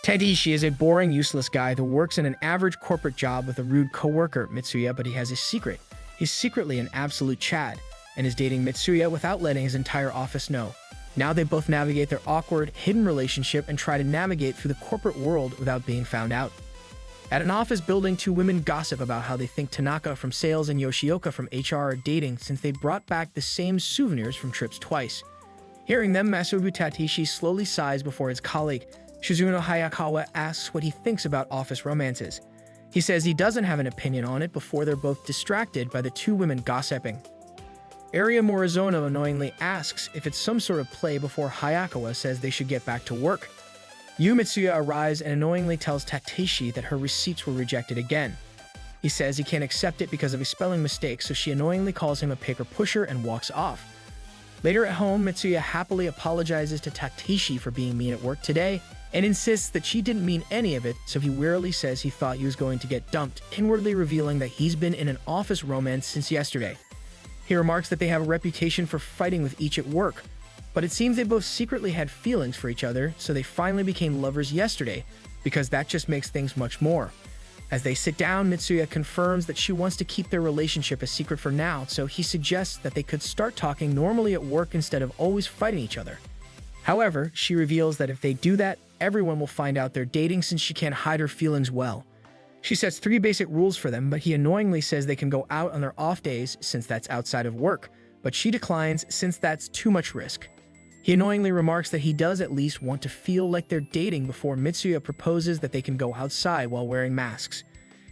Tadishi is a boring, useless guy that works in an average corporate job with a rude coworker, Mitsuya, but he has a secret. He's secretly an absolute Chad, and is dating Mitsuya without letting his entire office know. Now they both navigate their awkward, hidden relationship and try to navigate through the corporate world without being found out. At an office building, two women gossip about how they think Tanaka from sales and Yoshioka from HR are dating since they brought back the same souvenirs from trips twice. Hearing them, Masubu Tatishi slowly sighs before his colleague. Shizuno Hayakawa asks what he thinks about office romances. He says he doesn't have an opinion on it before they're both distracted by the two women gossiping. Area Morizono annoyingly asks if it's some sort of play before Hayakawa says they should get back to work. Yu Mitsuya arrives and annoyingly tells Tateshi that her receipts were rejected again. He says he can't accept it because of a spelling mistake, so she annoyingly calls him a picker pusher and walks off. Later at home, Mitsuya happily apologizes to Tateshi for being mean at work today and insists that she didn't mean any of it, so he wearily says he thought he was going to get dumped, inwardly revealing that he's been in an office romance since yesterday. He remarks that they have a reputation for fighting with each at work, but it seems they both secretly had feelings for each other, so they finally became lovers yesterday, because that just makes things much more. As they sit down, Mitsuya confirms that she wants to keep their relationship a secret for now, so he suggests that they could start talking normally at work instead of always fighting each other. However, she reveals that if they do that, everyone will find out they're dating since she can't hide her feelings well. She sets 3 basic rules for them, but he annoyingly says they can go out on their off days since that's outside of work, but she declines since that's too much risk. He annoyingly remarks that he does at least want to feel like they're dating before Mitsuya proposes that they can go outside while wearing masks.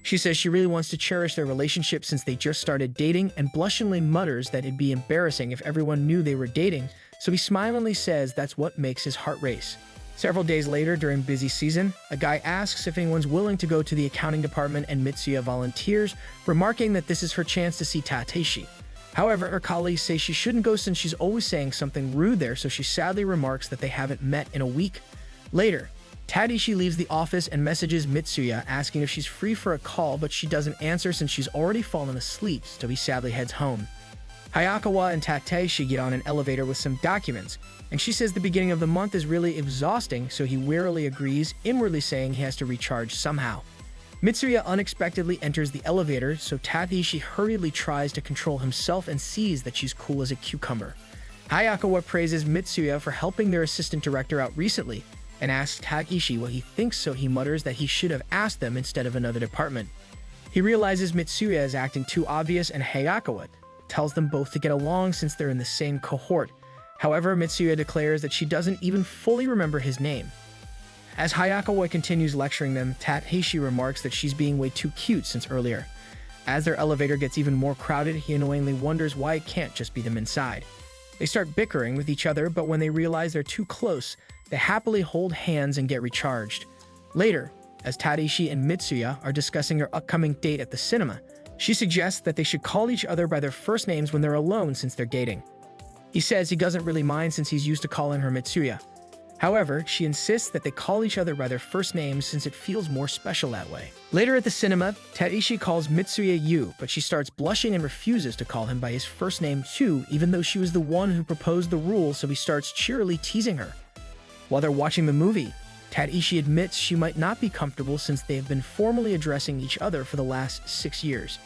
She says she really wants to cherish their relationship since they just started dating and blushingly mutters that it'd be embarrassing if everyone knew they were dating, so he smilingly says that's what makes his heart race. Several days later, during busy season, a guy asks if anyone's willing to go to the accounting department and Mitsuya volunteers, remarking that this is her chance to see Tateshi. However, her colleagues say she shouldn't go since she's always saying something rude there, so she sadly remarks that they haven't met in a week. Later, Tateshi leaves the office and messages Mitsuya asking if she's free for a call, but she doesn't answer since she's already fallen asleep, so he sadly heads home. Hayakawa and Tateshi get on an elevator with some documents, and she says the beginning of the month is really exhausting, so he wearily agrees, inwardly saying he has to recharge somehow. Mitsuya unexpectedly enters the elevator, so Tateshi hurriedly tries to control himself and sees that she's cool as a cucumber. Hayakawa praises Mitsuya for helping their assistant director out recently, and asks Tateshi what he thinks, so he mutters that he should have asked them instead of another department. He realizes Mitsuya is acting too obvious, and Hayakawa tells them both to get along since they're in the same cohort. However, Mitsuya declares that she doesn't even fully remember his name. As Hayakawa continues lecturing them, Tateshi remarks that she's being way too cute since earlier. As their elevator gets even more crowded, he annoyingly wonders why it can't just be them inside. They start bickering with each other, but when they realize they're too close, they happily hold hands and get recharged. Later, as Tateshi and Mitsuya are discussing their upcoming date at the cinema, she suggests that they should call each other by their first names when they're alone since they're dating. He says he doesn't really mind since he's used to calling her Mitsuya. However, she insists that they call each other by their first names since it feels more special that way. Later at the cinema, Tateshi calls Mitsuya Yu, but she starts blushing and refuses to call him by his first name too, even though she was the one who proposed the rule, so he starts cheerily teasing her. While they're watching the movie, Tateshi admits she might not be comfortable since they have been formally addressing each other for the last 6 years.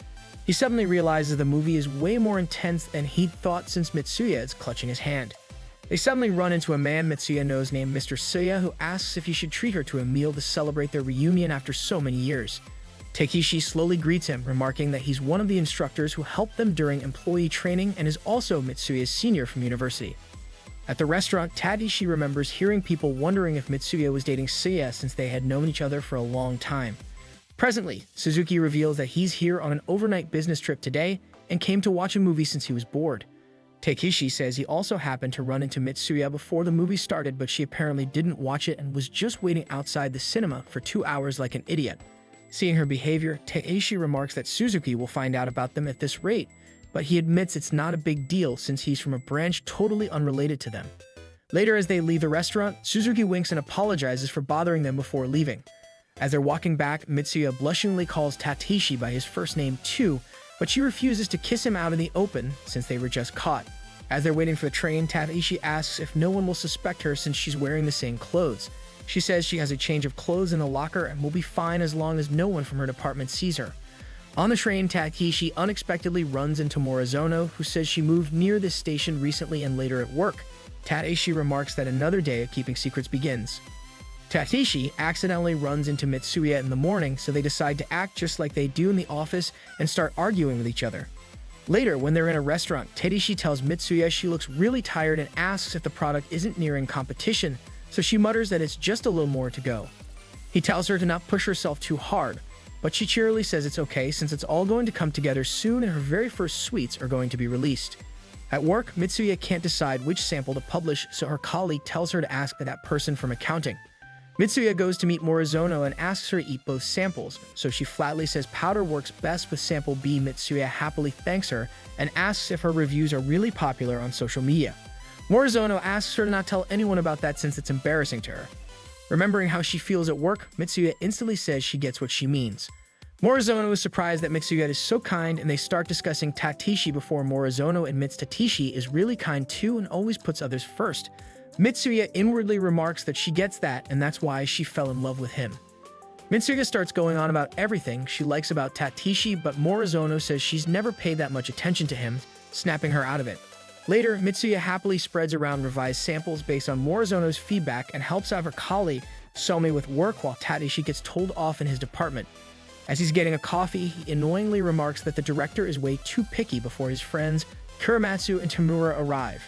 He suddenly realizes the movie is way more intense than he'd thought since Mitsuya is clutching his hand. They suddenly run into a man Mitsuya knows named Mr. Suya, who asks if he should treat her to a meal to celebrate their reunion after so many years. Takeshi slowly greets him, remarking that he's one of the instructors who helped them during employee training and is also Mitsuya's senior from university. At the restaurant, Tateshi remembers hearing people wondering if Mitsuya was dating Suya since they had known each other for a long time. Presently, Suzuki reveals that he's here on an overnight business trip today and came to watch a movie since he was bored. Takeshi says he also happened to run into Mitsuya before the movie started, but she apparently didn't watch it and was just waiting outside the cinema for 2 hours like an idiot. Seeing her behavior, Takeshi remarks that Suzuki will find out about them at this rate, but he admits it's not a big deal since he's from a branch totally unrelated to them. Later, as they leave the restaurant, Suzuki winks and apologizes for bothering them before leaving. As they're walking back, Mitsuya blushingly calls Tateshi by his first name too, but she refuses to kiss him out in the open since they were just caught. As they're waiting for the train, Tateshi asks if no one will suspect her since she's wearing the same clothes. She says she has a change of clothes in the locker and will be fine as long as no one from her department sees her. On the train, Takeshi unexpectedly runs into Morizono, who says she moved near this station recently and later at work. Takeshi remarks that another day of keeping secrets begins. Takeshi accidentally runs into Mitsuya in the morning, so they decide to act just like they do in the office and start arguing with each other. Later, when they're in a restaurant, Takeshi tells Mitsuya she looks really tired and asks if the product isn't nearing competition, so she mutters that it's just a little more to go. He tells her to not push herself too hard, but she cheerily says it's okay since it's all going to come together soon and her very first sweets are going to be released. At work, Mitsuya can't decide which sample to publish, so her colleague tells her to ask that person from accounting. Mitsuya goes to meet Morizono and asks her to eat both samples, so she flatly says powder works best with sample B. Mitsuya happily thanks her and asks if her reviews are really popular on social media. Morizono asks her to not tell anyone about that since it's embarrassing to her. Remembering how she feels at work, Mitsuya instantly says she gets what she means. Morizono is surprised that Mitsuya is so kind, and they start discussing Takeshi before Morizono admits Takeshi is really kind too and always puts others first. Mitsuya inwardly remarks that she gets that, and that's why she fell in love with him. Mitsuya starts going on about everything she likes about Takeshi, but Morizono says she's never paid that much attention to him, snapping her out of it. Later, Mitsuya happily spreads around revised samples based on Morizono's feedback and helps out her colleague, Somi, with work while Takeshi gets told off in his department. As he's getting a coffee, he annoyingly remarks that the director is way too picky before his friends, Kuramatsu and Tamura, arrive.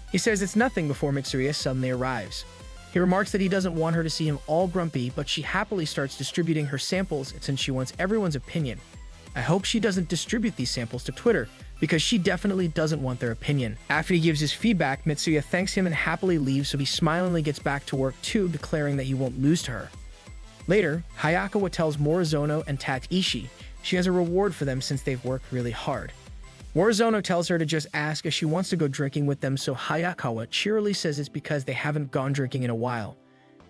He says it's nothing before Mitsuya suddenly arrives. He remarks that he doesn't want her to see him all grumpy, but she happily starts distributing her samples since she wants everyone's opinion. I hope she doesn't distribute these samples to Twitter, because she definitely doesn't want their opinion. After he gives his feedback, Mitsuya thanks him and happily leaves, so he smilingly gets back to work too, declaring that he won't lose to her. Later, Hayakawa tells Morizono and Takeshi she has a reward for them since they've worked really hard. Morizono tells her to just ask if she wants to go drinking with them, so Hayakawa cheerily says it's because they haven't gone drinking in a while.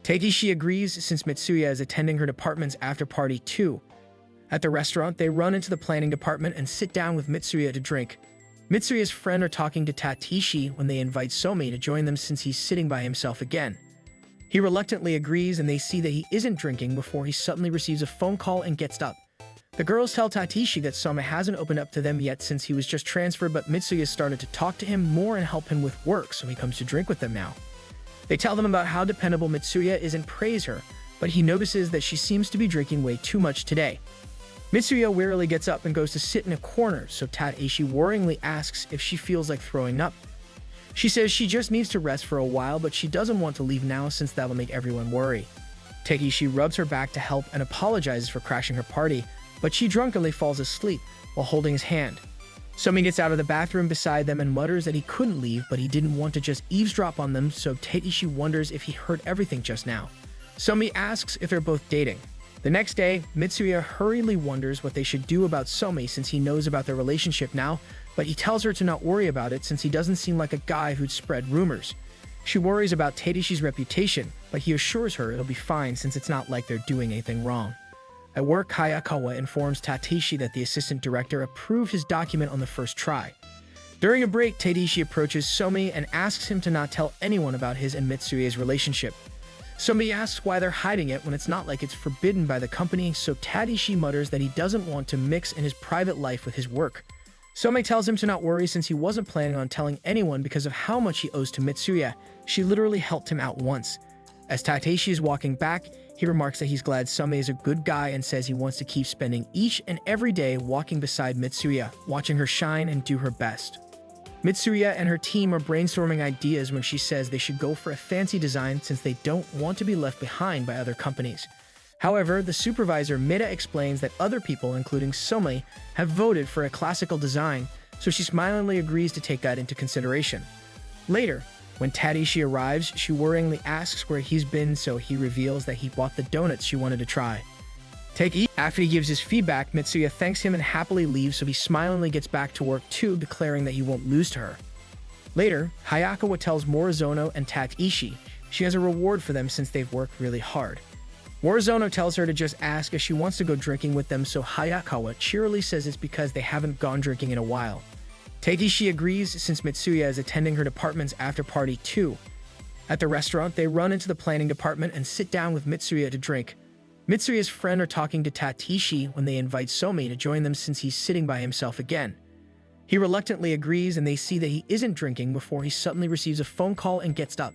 Takeshi agrees since Mitsuya is attending her department's after-party too. At the restaurant, they run into the planning department and sit down with Mitsuya to drink. Mitsuya's friend are talking to Takeshi when they invite Somi to join them since he's sitting by himself again. He reluctantly agrees, and they see that he isn't drinking before he suddenly receives a phone call and gets up. The girls tell Takeshi that Somi hasn't opened up to them yet since he was just transferred, but Mitsuya started to talk to him more and help him with work, so he comes to drink with them now. They tell them about how dependable Mitsuya is and praise her, but he notices that she seems to be drinking way too much today. Mitsuya wearily gets up and goes to sit in a corner, so Takeshi worryingly asks if she feels like throwing up. She says she just needs to rest for a while, but she doesn't want to leave now since that'll make everyone worry. Takeshi rubs her back to help and apologizes for crashing her party, but she drunkenly falls asleep while holding his hand. Somi gets out of the bathroom beside them and mutters that he couldn't leave, but he didn't want to just eavesdrop on them, so Takeshi wonders if he heard everything just now. Somi asks if they're both dating. The next day, Mitsuya hurriedly wonders what they should do about Somi since he knows about their relationship now, but he tells her to not worry about it since he doesn't seem like a guy who'd spread rumors. She worries about Takeshi's reputation, but he assures her it'll be fine since it's not like they're doing anything wrong. At work, Hayakawa informs Takeshi that the assistant director approved his document on the first try. During a break, Takeshi approaches Somi and asks him to not tell anyone about his and Mitsuya's relationship. Somi asks why they're hiding it when it's not like it's forbidden by the company, so Takeshi mutters that he doesn't want to mix in his private life with his work. Somi tells him to not worry since he wasn't planning on telling anyone because of how much he owes to Mitsuya. She literally helped him out once. As Takeshi is walking back, he remarks that he's glad Somi is a good guy and says he wants to keep spending each and every day walking beside Mitsuya, watching her shine and do her best. Mitsuya and her team are brainstorming ideas when she says they should go for a fancy design since they don't want to be left behind by other companies. However, the supervisor Mida explains that other people, including Somi, have voted for a classical design, so she smilingly agrees to take that into consideration. Later, when Takeshi arrives, she worryingly asks where he's been, so he reveals that he bought the donuts she wanted to try. After he gives his feedback, Mitsuya thanks him and happily leaves, so he smilingly gets back to work too, declaring that he won't lose to her. Later, Hayakawa tells Morizono and Takeshi she has a reward for them since they've worked really hard. Morizono tells her to just ask if she wants to go drinking with them, so Hayakawa cheerily says it's because they haven't gone drinking in a while. Takeshi agrees since Mitsuya is attending her department's after-party too. At the restaurant, they run into the planning department and sit down with Mitsuya to drink. Mitsuya's friend are talking to Tatishi when they invite Somi to join them since he's sitting by himself again. He reluctantly agrees and they see that he isn't drinking before he suddenly receives a phone call and gets up.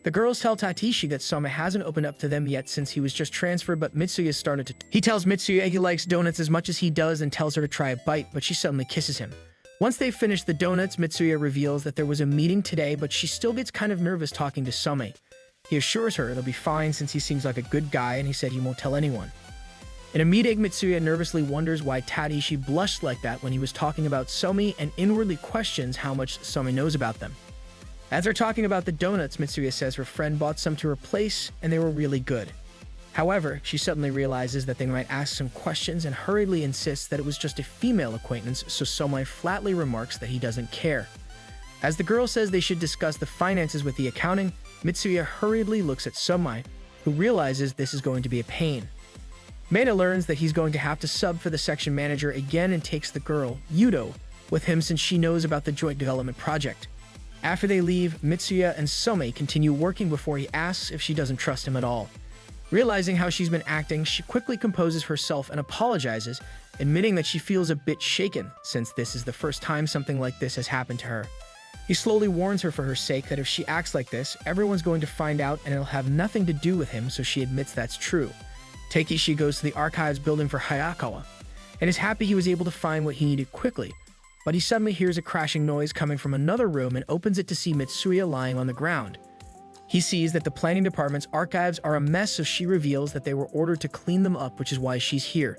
The girls tell Tatishi that Somi hasn't opened up to them yet since he was just transferred, but Mitsuya started to. He tells Mitsuya he likes donuts as much as he does and tells her to try a bite, but she suddenly kisses him. Once they finish the donuts, Mitsuya reveals that there was a meeting today, but she still gets kind of nervous talking to Somi. He assures her it'll be fine since he seems like a good guy and he said he won't tell anyone. In a meeting, Mitsuya nervously wonders why Tatishi blushed like that when he was talking about Somi and inwardly questions how much Somi knows about them. As they're talking about the donuts, Mitsuya says her friend bought some to her place and they were really good. However, she suddenly realizes that they might ask some questions and hurriedly insists that it was just a female acquaintance, so Somi flatly remarks that he doesn't care. As the girl says they should discuss the finances with the accounting, Mitsuya hurriedly looks at Somi, who realizes this is going to be a pain. Maeda learns that he's going to have to sub for the section manager again and takes the girl, Yudo, with him since she knows about the joint development project. After they leave, Mitsuya and Somi continue working before he asks if she doesn't trust him at all. Realizing how she's been acting, she quickly composes herself and apologizes, admitting that she feels a bit shaken since this is the first time something like this has happened to her. He slowly warns her for her sake that if she acts like this, everyone's going to find out and it'll have nothing to do with him, so she admits that's true. Takeshi goes to the archives building for Hayakawa and is happy he was able to find what he needed quickly, but he suddenly hears a crashing noise coming from another room and opens it to see Mitsuya lying on the ground. He sees that the planning department's archives are a mess, so she reveals that they were ordered to clean them up, which is why she's here.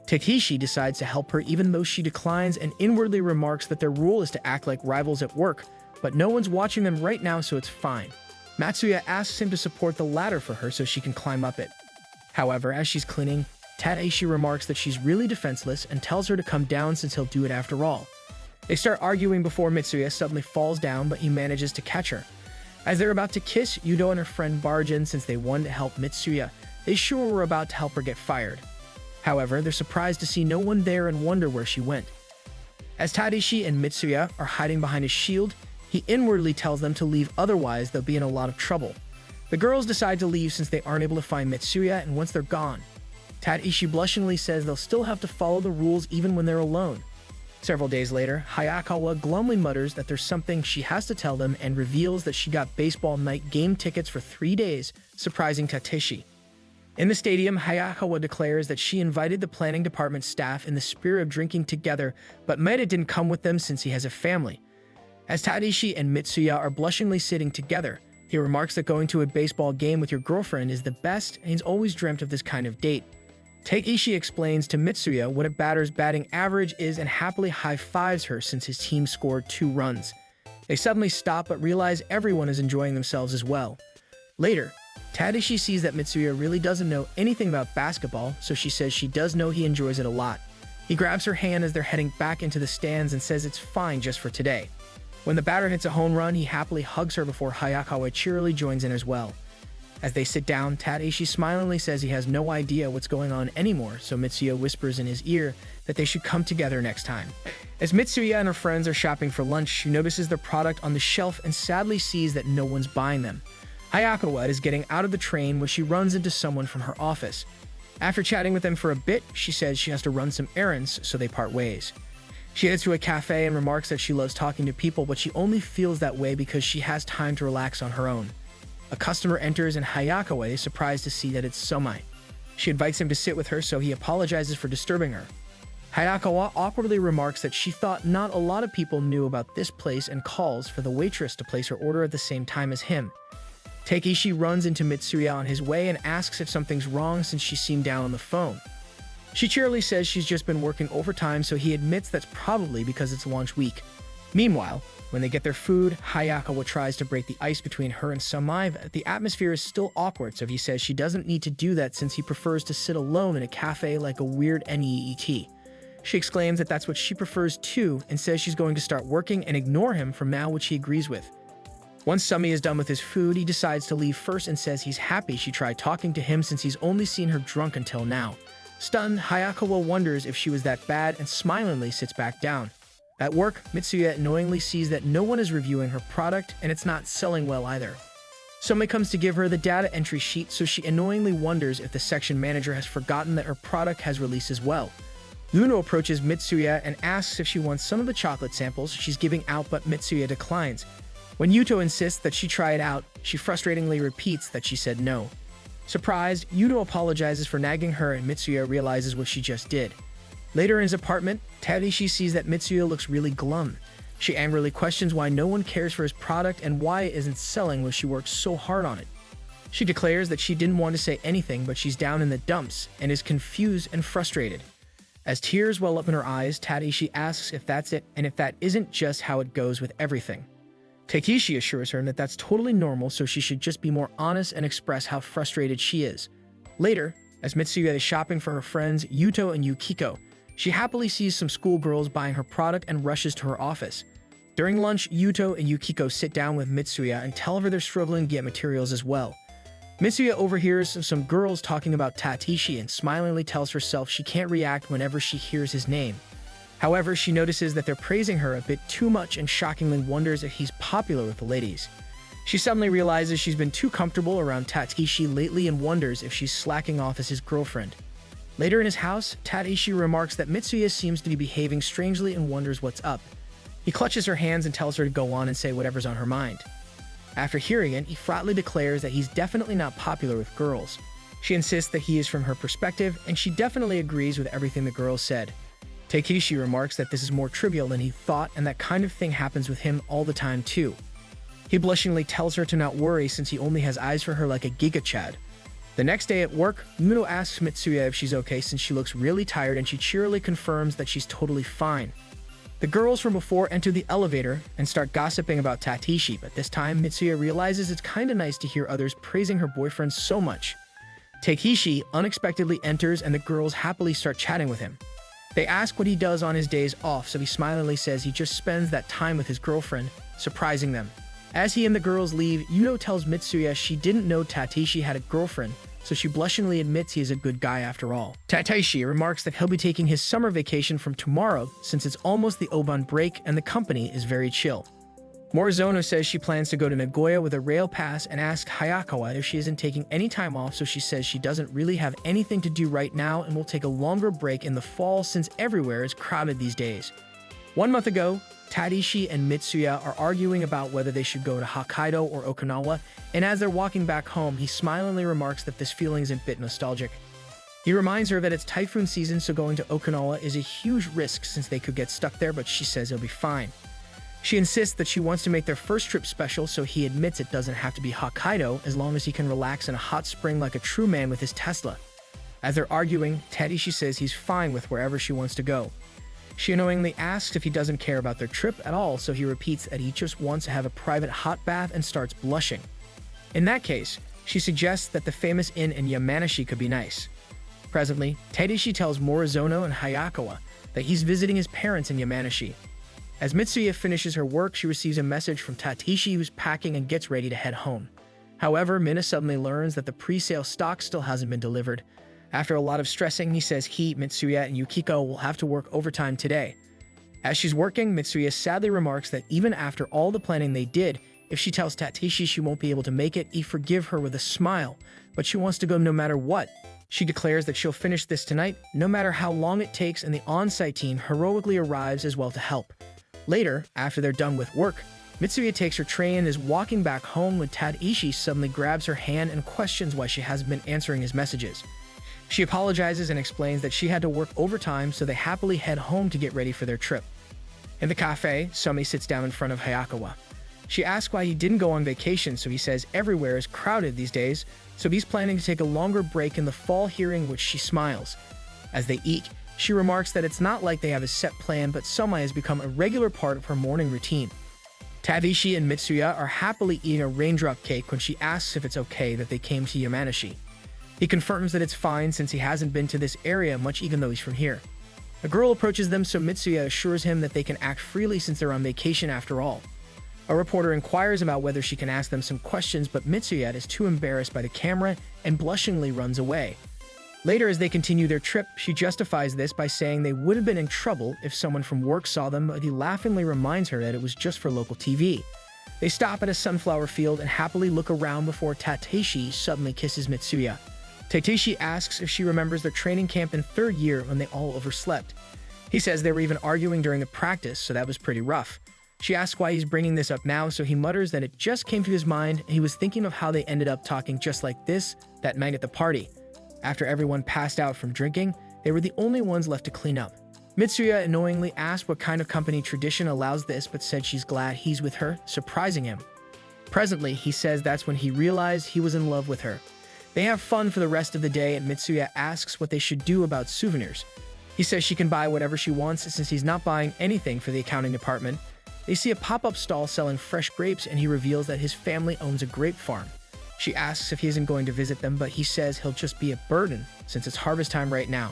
Takeshi decides to help her even though she declines and inwardly remarks that their rule is to act like rivals at work, but no one's watching them right now, so it's fine. Matsuya asks him to support the ladder for her so she can climb up it. However, as she's cleaning, Tadashi remarks that she's really defenseless and tells her to come down since he'll do it after all. They start arguing before Mitsuya suddenly falls down, but he manages to catch her. As they're about to kiss, Yudo and her friend barge in since they wanted to help Mitsuya. They sure were about to help her get fired. However, they're surprised to see no one there and wonder where she went. As Tadashi and Mitsuya are hiding behind his shield, he inwardly tells them to leave, otherwise they'll be in a lot of trouble. The girls decide to leave since they aren't able to find Mitsuya, and once they're gone, Tadashi blushingly says they'll still have to follow the rules even when they're alone. Several days later, Hayakawa glumly mutters that there's something she has to tell them and reveals that she got baseball night game tickets for 3 days, surprising Tadashi. In the stadium, Hayakawa declares that she invited the planning department staff in the spirit of drinking together, but Maeda didn't come with them since he has a family. As Tadashi and Mitsuya are blushingly sitting together, he remarks that going to a baseball game with your girlfriend is the best, and he's always dreamt of this kind of date. Takeshi explains to Mitsuya what a batter's batting average is and happily high-fives her since his team scored 2 runs. They suddenly stop but realize everyone is enjoying themselves as well. Later, Tadashi sees that Mitsuya really doesn't know anything about basketball, so she says she does know he enjoys it a lot. He grabs her hand as they're heading back into the stands and says it's fine just for today. When the batter hits a home run, he happily hugs her before Hayakawa cheerily joins in as well. As they sit down, Tadashi smilingly says he has no idea what's going on anymore, so Mitsuya whispers in his ear that they should come together next time. As Mitsuya and her friends are shopping for lunch, she notices their product on the shelf and sadly sees that no one's buying them. Hayakawa is getting out of the train when she runs into someone from her office. After chatting with them for a bit, she says she has to run some errands, so they part ways. She heads to a cafe and remarks that she loves talking to people, but she only feels that way because she has time to relax on her own. A customer enters and Hayakawa is surprised to see that it's Somi. She invites him to sit with her, so he apologizes for disturbing her. Hayakawa awkwardly remarks that she thought not a lot of people knew about this place and calls for the waitress to place her order at the same time as him. Takeshi runs into Mitsuya on his way and asks if something's wrong since she seemed down on the phone. She cheerily says she's just been working overtime, so he admits that's probably because it's launch week. Meanwhile, when they get their food, Hayakawa tries to break the ice between her and Somi, but the atmosphere is still awkward, so he says she doesn't need to do that since he prefers to sit alone in a cafe like a weird NEET. She exclaims that that's what she prefers too and says she's going to start working and ignore him from now, which he agrees with. Once Somi is done with his food, he decides to leave first and says he's happy she tried talking to him since he's only seen her drunk until now. Stunned, Hayakawa wonders if she was that bad and smilingly sits back down. At work, Mitsuya knowingly sees that no one is reviewing her product and it's not selling well either. Somebody comes to give her the data entry sheet, so she annoyingly wonders if the section manager has forgotten that her product has released as well. Yuno approaches Mitsuya and asks if she wants some of the chocolate samples she's giving out, but Mitsuya declines. When Yuto insists that she try it out, she frustratingly repeats that she said no. Surprised, Yuno apologizes for nagging her and Mitsuya realizes what she just did. Later in his apartment, Tadashi sees that Mitsuya looks really glum. She angrily questions why no one cares for his product and why it isn't selling when she worked so hard on it. She declares that she didn't want to say anything, but she's down in the dumps and is confused and frustrated. As tears well up in her eyes, Tadashi asks if that's it and if that isn't just how it goes with everything. Takeshi assures her that that's totally normal, so she should just be more honest and express how frustrated she is. Later, as Mitsuya is shopping for her friends Yuto and Yukiko, she happily sees some schoolgirls buying her product and rushes to her office. During lunch, Yuto and Yukiko sit down with Mitsuya and tell her they're struggling to get materials as well. Mitsuya overhears some girls talking about Tadashi and smilingly tells herself she can't react whenever she hears his name. However, she notices that they're praising her a bit too much and shockingly wonders if he's popular with the ladies. She suddenly realizes she's been too comfortable around Tadashi lately and wonders if she's slacking off as his girlfriend. Later in his house, Tadashi remarks that Mitsuya seems to be behaving strangely and wonders what's up. He clutches her hands and tells her to go on and say whatever's on her mind. After hearing it, he flatly declares that he's definitely not popular with girls. She insists that he is from her perspective, and she definitely agrees with everything the girls said. Takeshi remarks that this is more trivial than he thought, and that kind of thing happens with him all the time too. He blushingly tells her to not worry since he only has eyes for her like a Giga Chad. The next day at work, Yuno asks Mitsuya if she's okay since she looks really tired, and she cheerily confirms that she's totally fine. The girls from before enter the elevator and start gossiping about Tadashi, but this time Mitsuya realizes it's kinda nice to hear others praising her boyfriend so much. Takeshi unexpectedly enters and the girls happily start chatting with him. They ask what he does on his days off, so he smilingly says he just spends that time with his girlfriend, surprising them. As he and the girls leave, Yuno tells Mitsuya she didn't know Tadashi had a girlfriend, so she blushingly admits he is a good guy after all. Tadashi remarks that he'll be taking his summer vacation from tomorrow since it's almost the Obon break and the company is very chill. Morizono says she plans to go to Nagoya with a rail pass and asks Hayakawa if she isn't taking any time off, so she says she doesn't really have anything to do right now and will take a longer break in the fall since everywhere is crowded these days. 1 month ago, Tadashi and Mitsuya are arguing about whether they should go to Hokkaido or Okinawa, and as they're walking back home, he smilingly remarks that this feeling is a bit nostalgic. He reminds her that it's typhoon season, so going to Okinawa is a huge risk since they could get stuck there, but she says it'll be fine. She insists that she wants to make their first trip special, so he admits it doesn't have to be Hokkaido as long as he can relax in a hot spring like a true man with his Tesla. As they're arguing, Tadashi says he's fine with wherever she wants to go. She annoyingly asks if he doesn't care about their trip at all, so he repeats that he just wants to have a private hot bath and starts blushing. In that case, she suggests that the famous inn in Yamanashi could be nice. Presently, Tadashi tells Morizono and Hayakawa that he's visiting his parents in Yamanashi. As Mitsuya finishes her work, she receives a message from Tadashi who's packing and gets ready to head home. However, Mina suddenly learns that the pre-sale stock still hasn't been delivered. After a lot of stressing, he says he, Mitsuya, and Yukiko will have to work overtime today. As she's working, Mitsuya sadly remarks that even after all the planning they did, if she tells Tadashi she won't be able to make it, he forgive her with a smile, but she wants to go no matter what. She declares that she'll finish this tonight, no matter how long it takes, and the on-site team heroically arrives as well to help. Later, after they're done with work, Mitsuya takes her train and is walking back home when Tadashi suddenly grabs her hand and questions why she hasn't been answering his messages. She apologizes and explains that she had to work overtime, so they happily head home to get ready for their trip. In the cafe, Sumi sits down in front of Hayakawa. She asks why he didn't go on vacation, so he says everywhere is crowded these days, so he's planning to take a longer break in the fall, hearing which she smiles. As they eat, she remarks that it's not like they have a set plan, but Sumi has become a regular part of her morning routine. Tadashi and Mitsuya are happily eating a raindrop cake when she asks if it's okay that they came to Yamanashi. He confirms that it's fine since he hasn't been to this area much even though he's from here. A girl approaches them, so Mitsuya assures him that they can act freely since they're on vacation after all. A reporter inquires about whether she can ask them some questions, but Mitsuya is too embarrassed by the camera and blushingly runs away. Later, as they continue their trip, she justifies this by saying they would have been in trouble if someone from work saw them, but he laughingly reminds her that it was just for local TV. They stop at a sunflower field and happily look around before Tateshi suddenly kisses Mitsuya. Tateshi asks if she remembers their training camp in 3rd year when they all overslept. He says they were even arguing during the practice, so that was pretty rough. She asks why he's bringing this up now, so he mutters that it just came to his mind and he was thinking of how they ended up talking just like this that night at the party. After everyone passed out from drinking, they were the only ones left to clean up. Mitsuya annoyingly asked what kind of company tradition allows this, but said she's glad he's with her, surprising him. Presently, he says that's when he realized he was in love with her. They have fun for the rest of the day, and Mitsuya asks what they should do about souvenirs. He says she can buy whatever she wants since he's not buying anything for the accounting department. They see a pop-up stall selling fresh grapes, and he reveals that his family owns a grape farm. She asks if he isn't going to visit them, but he says he'll just be a burden since it's harvest time right now.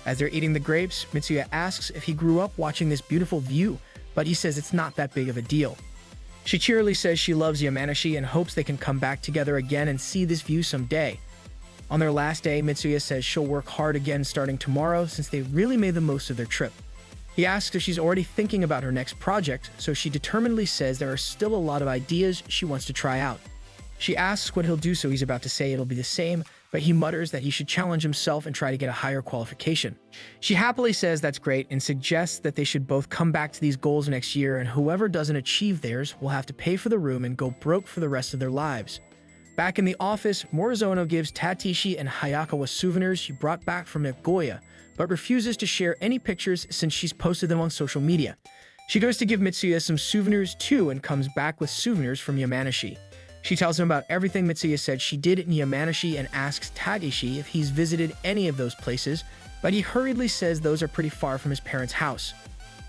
As they're eating the grapes, Mitsuya asks if he grew up watching this beautiful view, but he says it's not that big of a deal. She cheerily says she loves Yamanashi and hopes they can come back together again and see this view someday. On their last day, Mitsuya says she'll work hard again starting tomorrow since they really made the most of their trip. He asks if she's already thinking about her next project, so she determinedly says there are still a lot of ideas she wants to try out. She asks what he'll do, so he's about to say it'll be the same, but he mutters that he should challenge himself and try to get a higher qualification. She happily says that's great and suggests that they should both come back to these goals next year, and whoever doesn't achieve theirs will have to pay for the room and go broke for the rest of their lives. Back in the office, Morizono gives Tateshi and Hayakawa souvenirs she brought back from Nagoya, but refuses to share any pictures since she's posted them on social media. She goes to give Mitsuya some souvenirs too and comes back with souvenirs from Yamanashi. She tells him about everything Mitsuya said she did in Yamanashi and asks Takeshi if he's visited any of those places, but he hurriedly says those are pretty far from his parents' house.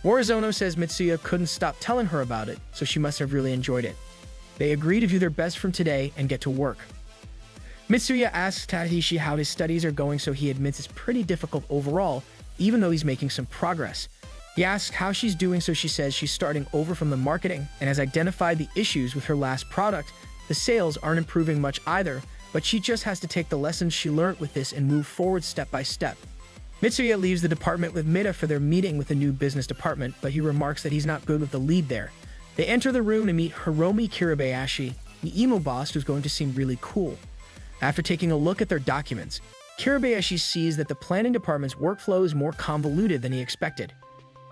Morizono says Mitsuya couldn't stop telling her about it, so she must have really enjoyed it. They agree to do their best from today and get to work. Mitsuya asks Takeshi how his studies are going, so he admits it's pretty difficult overall, even though he's making some progress. He asks how she's doing, so she says she's starting over from the marketing and has identified the issues with her last product. The sales aren't improving much either, but she just has to take the lessons she learned with this and move forward step by step. Mitsuya leaves the department with Mita for their meeting with the new business department, but he remarks that he's not good with the lead there. They enter the room to meet Hiromi Kirabayashi, the emo boss who's going to seem really cool. After taking a look at their documents, Kirabayashi sees that the planning department's workflow is more convoluted than he expected.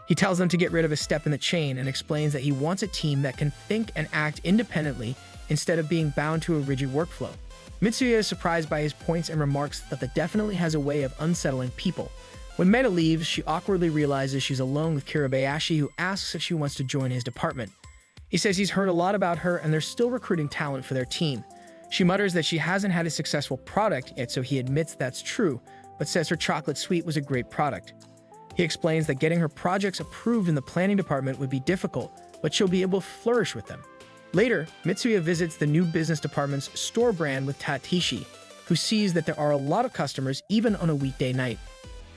He tells them to get rid of a step in the chain and explains that he wants a team that can think and act independently instead of being bound to a rigid workflow. Mitsuya is surprised by his points and remarks that the definitely has a way of unsettling people. When Meta leaves, she awkwardly realizes she's alone with Kirabayashi, who asks if she wants to join his department. He says he's heard a lot about her and they're still recruiting talent for their team. She mutters that she hasn't had a successful product yet, so he admits that's true, but says her chocolate sweet was a great product. He explains that getting her projects approved in the planning department would be difficult, but she'll be able to flourish with them. Later, Mitsuya visits the new business department's store brand with Tateshi, who sees that there are a lot of customers even on a weekday night.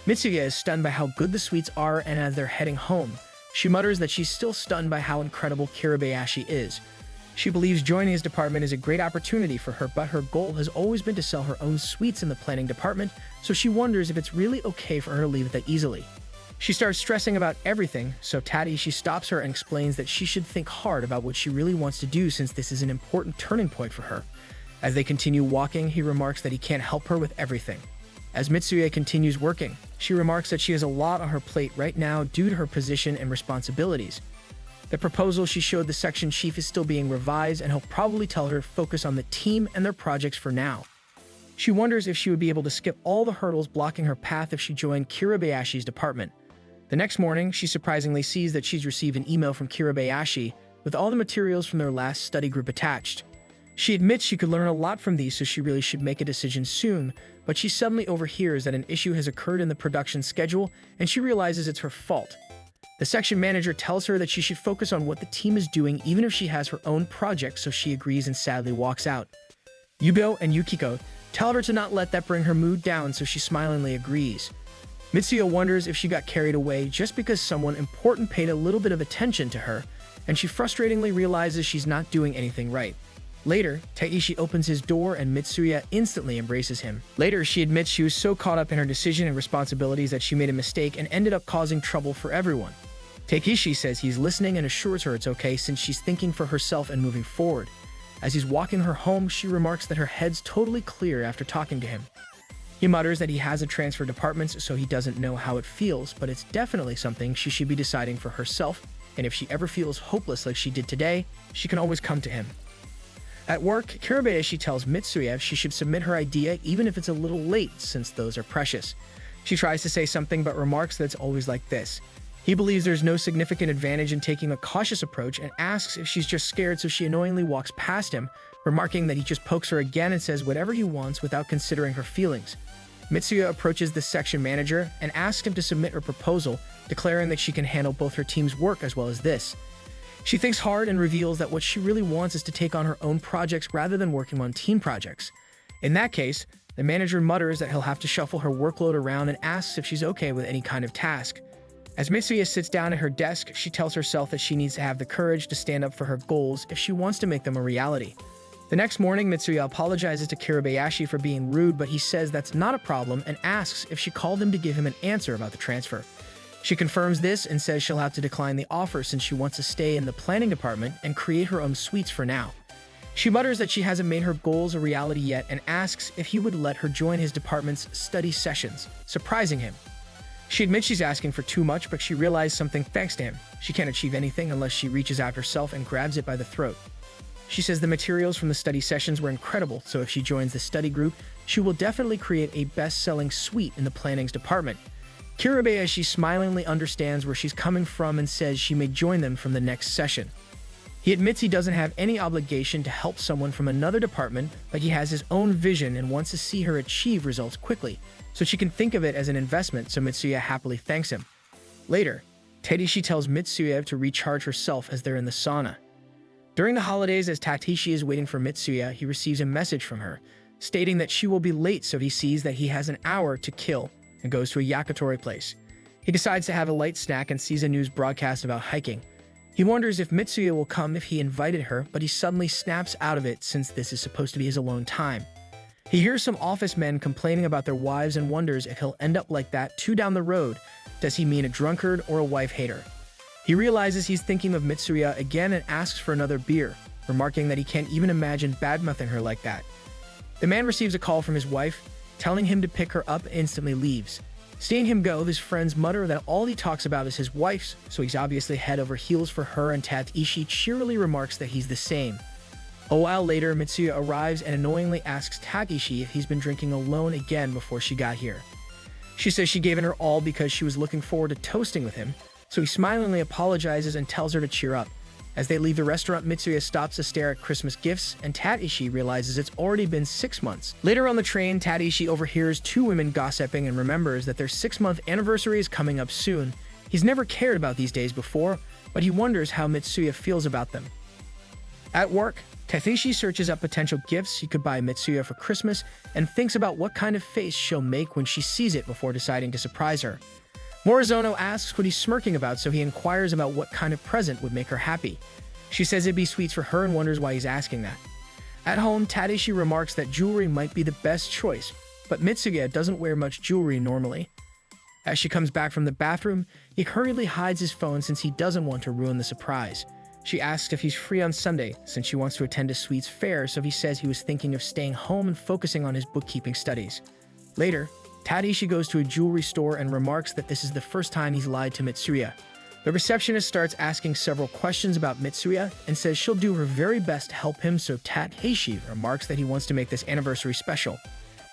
Mitsuya is stunned by how good the sweets are, and as they're heading home, she mutters that she's still stunned by how incredible Kirabayashi is. She believes joining his department is a great opportunity for her, but her goal has always been to sell her own sweets in the planning department, so she wonders if it's really okay for her to leave it that easily. She starts stressing about everything, so Tateshi stops her and explains that she should think hard about what she really wants to do since this is an important turning point for her. As they continue walking, he remarks that he can't help her with everything. As Mitsuya continues working, she remarks that she has a lot on her plate right now due to her position and responsibilities. The proposal she showed the section chief is still being revised, and he'll probably tell her to focus on the team and their projects for now. She wonders if she would be able to skip all the hurdles blocking her path if she joined Kirabayashi's department. The next morning, she surprisingly sees that she's received an email from Kirabayashi with all the materials from their last study group attached. She admits she could learn a lot from these, so she really should make a decision soon, but she suddenly overhears that an issue has occurred in the production schedule, and she realizes it's her fault. The section manager tells her that she should focus on what the team is doing even if she has her own project, so she agrees and sadly walks out. Yubio and Yukiko tell her to not let that bring her mood down, so she smilingly agrees. Mitsuya wonders if she got carried away just because someone important paid a little bit of attention to her, and she frustratingly realizes she's not doing anything right. Later, Takeshi opens his door and Mitsuya instantly embraces him. Later, she admits she was so caught up in her decision and responsibilities that she made a mistake and ended up causing trouble for everyone. Takeshi says he's listening and assures her it's okay since she's thinking for herself and moving forward. As he's walking her home, she remarks that her head's totally clear after talking to him. He mutters that he hasn't transferred departments, so he doesn't know how it feels, but it's definitely something she should be deciding for herself, and if she ever feels hopeless like she did today, she can always come to him. At work, Kurabayashi tells Mitsuya she should submit her idea even if it's a little late, since those are precious. She tries to say something but remarks that it's always like this. He believes there's no significant advantage in taking a cautious approach and asks if she's just scared, so she annoyingly walks past him, remarking that he just pokes her again and says whatever he wants without considering her feelings. Mitsuya approaches the section manager and asks him to submit her proposal, declaring that she can handle both her team's work as well as this. She thinks hard and reveals that what she really wants is to take on her own projects rather than working on team projects. In that case, the manager mutters that he'll have to shuffle her workload around and asks if she's okay with any kind of task. As Mitsuya sits down at her desk, she tells herself that she needs to have the courage to stand up for her goals if she wants to make them a reality. The next morning, Mitsuya apologizes to Kurabayashi for being rude, but he says that's not a problem and asks if she called him to give him an answer about the transfer. She confirms this and says she'll have to decline the offer since she wants to stay in the planning department and create her own suites for now. She mutters that she hasn't made her goals a reality yet and asks if he would let her join his department's study sessions, surprising him. She admits she's asking for too much, but she realizes something thanks to him. She can't achieve anything unless she reaches out herself and grabs it by the throat. She says the materials from the study sessions were incredible, so if she joins the study group, she will definitely create a best-selling suite in the planning's department. Kurabayashi smilingly understands where she's coming from and says she may join them from the next session. He admits he doesn't have any obligation to help someone from another department, but he has his own vision and wants to see her achieve results quickly, so she can think of it as an investment, so Mitsuya happily thanks him. Later, Teishi tells Mitsuya to recharge herself as they're in the sauna. During the holidays, as Takeshi is waiting for Mitsuya, he receives a message from her, stating that she will be late, so he sees that he has an hour to kill and goes to a yakitori place. He decides to have a light snack and sees a news broadcast about hiking. He wonders if Mitsuya will come if he invited her, but he suddenly snaps out of it since this is supposed to be his alone time. He hears some office men complaining about their wives and wonders if he'll end up like that too down the road. Does he mean a drunkard or a wife hater? He realizes he's thinking of Mitsuya again and asks for another beer, remarking that he can't even imagine badmouthing her like that. The man receives a call from his wife, telling him to pick her up and instantly leaves. Seeing him go, his friends mutter that all he talks about is his wife's, so he's obviously head over heels for her, and Takeshi cheerily remarks that he's the same. A while later, Mitsuya arrives and annoyingly asks Takeshi if he's been drinking alone again before she got here. She says she gave it her all because she was looking forward to toasting with him, so he smilingly apologizes and tells her to cheer up. As they leave the restaurant, Mitsuya stops to stare at Christmas gifts, and Takeshi realizes it's already been 6 months. Later on the train, Takeshi overhears two women gossiping and remembers that their 6-month anniversary is coming up soon. He's never cared about these days before, but he wonders how Mitsuya feels about them. At work, Takeshi searches up potential gifts he could buy Mitsuya for Christmas and thinks about what kind of face she'll make when she sees it before deciding to surprise her. Morizono asks what he's smirking about, so he inquires about what kind of present would make her happy. She says it'd be sweets for her and wonders why he's asking that. At home, Takeshi remarks that jewelry might be the best choice, but Mitsuya doesn't wear much jewelry normally. As she comes back from the bathroom, he hurriedly hides his phone since he doesn't want to ruin the surprise. She asks if he's free on Sunday, since she wants to attend a sweets fair, so he says he was thinking of staying home and focusing on his bookkeeping studies. Later, Takeshi goes to a jewelry store and remarks that this is the first time he's lied to Mitsuya. The receptionist starts asking several questions about Mitsuya and says she'll do her very best to help him, so Takeshi remarks that he wants to make this anniversary special.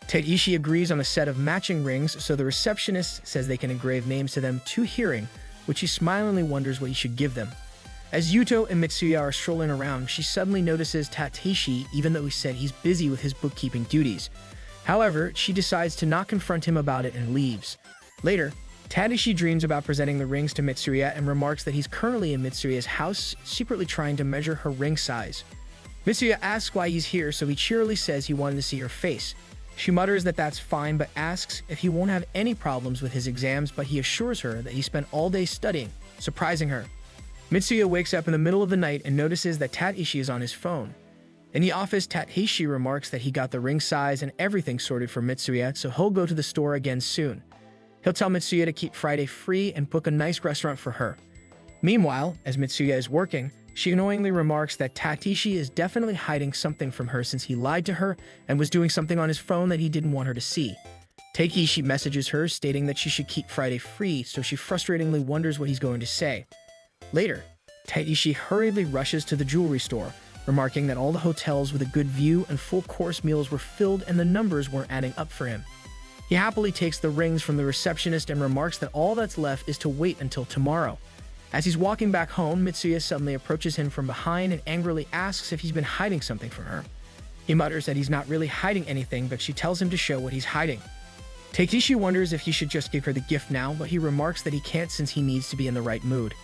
Takeshi agrees on a set of matching rings, so the receptionist says they can engrave names to them to hearing, which he smilingly wonders what he should give them. As Yuto and Mitsuya are strolling around, she suddenly notices Takeshi even though he said he's busy with his bookkeeping duties. However, she decides to not confront him about it and leaves. Later, Takeshi dreams about presenting the rings to Mitsuya and remarks that he's currently in Mitsuya's house, secretly trying to measure her ring size. Mitsuya asks why he's here, so he cheerily says he wanted to see her face. She mutters that that's fine, but asks if he won't have any problems with his exams, but he assures her that he spent all day studying, surprising her. Mitsuya wakes up in the middle of the night and notices that Takeshi is on his phone. In the office, Takeshi remarks that he got the ring size and everything sorted for Mitsuya, so he'll go to the store again soon. He'll tell Mitsuya to keep Friday free and book a nice restaurant for her. Meanwhile, as Mitsuya is working, she annoyingly remarks that Takeshi is definitely hiding something from her since he lied to her and was doing something on his phone that he didn't want her to see. Takeshi messages her stating that she should keep Friday free, so she frustratingly wonders what he's going to say. Later, Takeshi hurriedly rushes to the jewelry store, remarking that all the hotels with a good view and full-course meals were filled and the numbers weren't adding up for him. He happily takes the rings from the receptionist and remarks that all that's left is to wait until tomorrow. As he's walking back home, Mitsuya suddenly approaches him from behind and angrily asks if he's been hiding something from her. He mutters that he's not really hiding anything, but she tells him to show what he's hiding. Takeshi wonders if he should just give her the gift now, but he remarks that he can't since he needs to be in the right mood.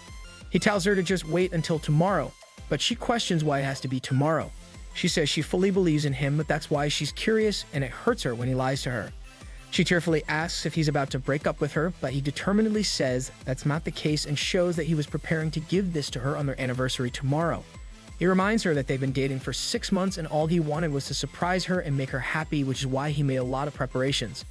He tells her to just wait until tomorrow, but she questions why it has to be tomorrow. She says she fully believes in him, but that's why she's curious and it hurts her when he lies to her. She tearfully asks if he's about to break up with her, but he determinedly says that's not the case and shows that he was preparing to give this to her on their anniversary tomorrow. He reminds her that they've been dating for 6 months and all he wanted was to surprise her and make her happy, which is why he made a lot of preparations.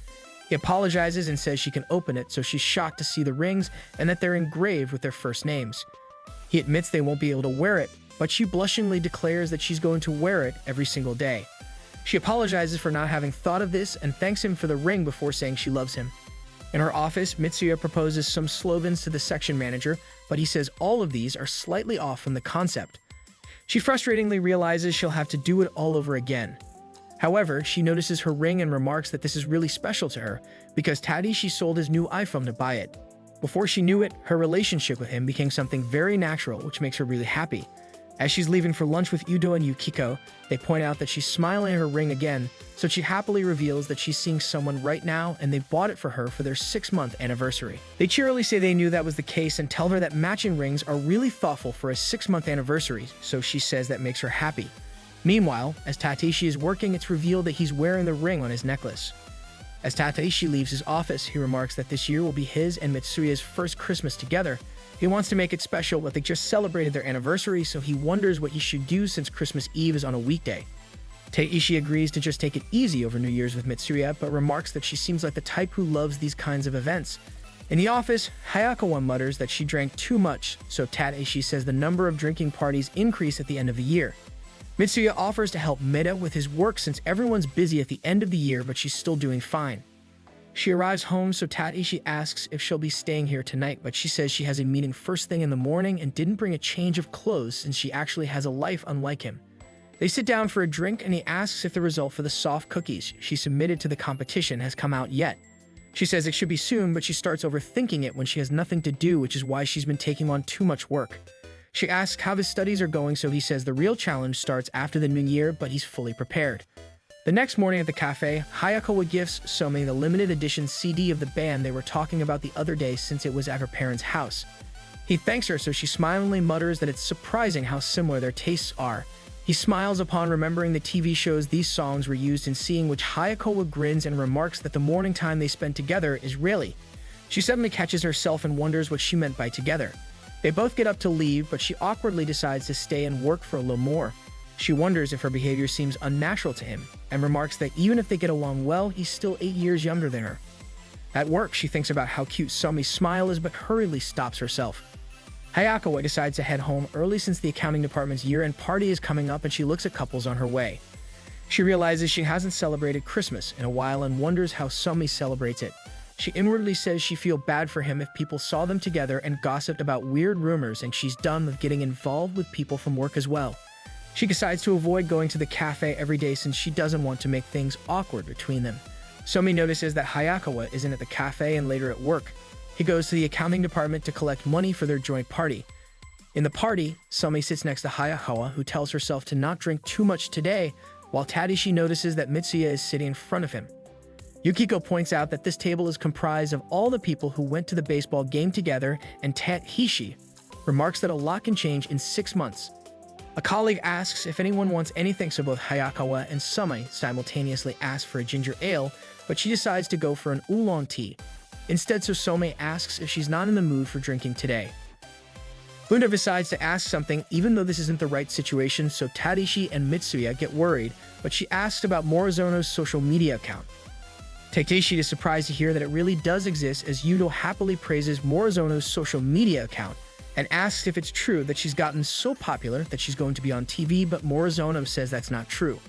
He apologizes and says she can open it, so she's shocked to see the rings and that they're engraved with their first names. He admits they won't be able to wear it, but she blushingly declares that she's going to wear it every single day. She apologizes for not having thought of this and thanks him for the ring before saying she loves him. In her office, Mitsuya proposes some slogans to the section manager, but he says all of these are slightly off from the concept. She frustratingly realizes she'll have to do it all over again. However, she notices her ring and remarks that this is really special to her because Takeshi sold his new iPhone to buy it. Before she knew it, her relationship with him became something very natural, which makes her really happy. As she's leaving for lunch with Udo and Yukiko, they point out that she's smiling at her ring again, so she happily reveals that she's seeing someone right now and they bought it for her for their 6-month anniversary. They cheerily say they knew that was the case and tell her that matching rings are really thoughtful for a 6-month anniversary, so she says that makes her happy. Meanwhile, as Takeshi is working, it's revealed that he's wearing the ring on his necklace. As Takeshi leaves his office, he remarks that this year will be his and Mitsuya's first Christmas together. He wants to make it special, but they just celebrated their anniversary, so he wonders what he should do since Christmas Eve is on a weekday. Takeshi agrees to just take it easy over New Year's with Mitsuya, but remarks that she seems like the type who loves these kinds of events. In the office, Hayakawa mutters that she drank too much, so Takeshi says the number of drinking parties increase at the end of the year. Mitsuya offers to help Meta with his work since everyone's busy at the end of the year, but she's still doing fine. She arrives home, so Takeshi asks if she'll be staying here tonight, but she says she has a meeting first thing in the morning and didn't bring a change of clothes since she actually has a life unlike him. They sit down for a drink and he asks if the result for the soft cookies she submitted to the competition has come out yet. She says it should be soon, but she starts overthinking it when she has nothing to do, which is why she's been taking on too much work. She asks how his studies are going, so he says the real challenge starts after the new year, but he's fully prepared. The next morning at the cafe, Hayakawa gifts Somi the limited edition CD of the band they were talking about the other day since it was at her parents' house. He thanks her, so she smilingly mutters that it's surprising how similar their tastes are. He smiles upon remembering the TV shows these songs were used in, seeing which Hayakawa grins and remarks that the morning time they spent together is really. She suddenly catches herself and wonders what she meant by together. They both get up to leave, but she awkwardly decides to stay and work for a little more. She wonders if her behavior seems unnatural to him, and remarks that even if they get along well, he's still 8 years younger than her. At work, she thinks about how cute Somi's smile is, but hurriedly stops herself. Hayakawa decides to head home early since the accounting department's year-end party is coming up, and she looks at couples on her way. She realizes she hasn't celebrated Christmas in a while and wonders how Somi celebrates it. She inwardly says she feels bad for him if people saw them together and gossiped about weird rumors, and she's done with getting involved with people from work as well. She decides to avoid going to the cafe every day since she doesn't want to make things awkward between them. Somi notices that Hayakawa isn't at the cafe and later at work. He goes to the accounting department to collect money for their joint party. In the party, Somi sits next to Hayakawa, who tells herself to not drink too much today, while Takeshi notices that Mitsuya is sitting in front of him. Yukiko points out that this table is comprised of all the people who went to the baseball game together, and Takeshi remarks that a lot can change in 6 months. A colleague asks if anyone wants anything, so both Hayakawa and Somi simultaneously ask for a ginger ale, but she decides to go for an oolong tea. Instead, so Somi asks if she's not in the mood for drinking today. Bunda decides to ask something even though this isn't the right situation, so Takeshi and Mitsuya get worried, but she asks about Morizono's social media account. Takeshi is surprised to hear that it really does exist, as Yudo happily praises Morizono's social media account. and asks if it's true that she's gotten so popular that she's going to be on TV, but Morizono says that's not true.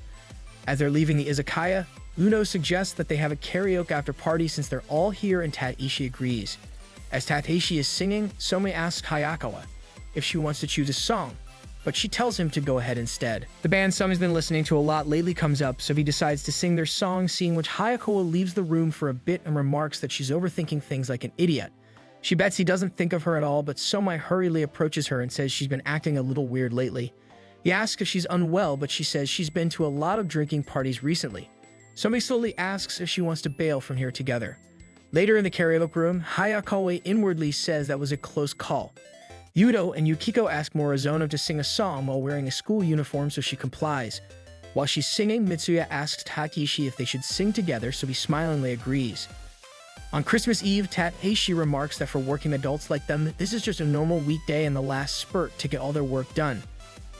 As they're leaving the izakaya, Uno suggests that they have a karaoke after party since they're all here and Tateishi agrees. As Tateishi is singing, Somi asks Hayakawa if she wants to choose a song, but she tells him to go ahead instead. The band Somi's been listening to a lot lately comes up, so he decides to sing their song, seeing which Hayakawa leaves the room for a bit and remarks that she's overthinking things like an idiot. She bets he doesn't think of her at all, but Somi hurriedly approaches her and says she's been acting a little weird lately. He asks if she's unwell, but she says she's been to a lot of drinking parties recently. Somi slowly asks if she wants to bail from here together. Later in the karaoke room, Hayakawa inwardly says that was a close call. Yudo and Yukiko ask Morizono to sing a song while wearing a school uniform, so she complies. While she's singing, Mitsuya asks Tateishi if they should sing together, so he smilingly agrees. On Christmas Eve, Tateishi remarks that for working adults like them, this is just a normal weekday and the last spurt to get all their work done.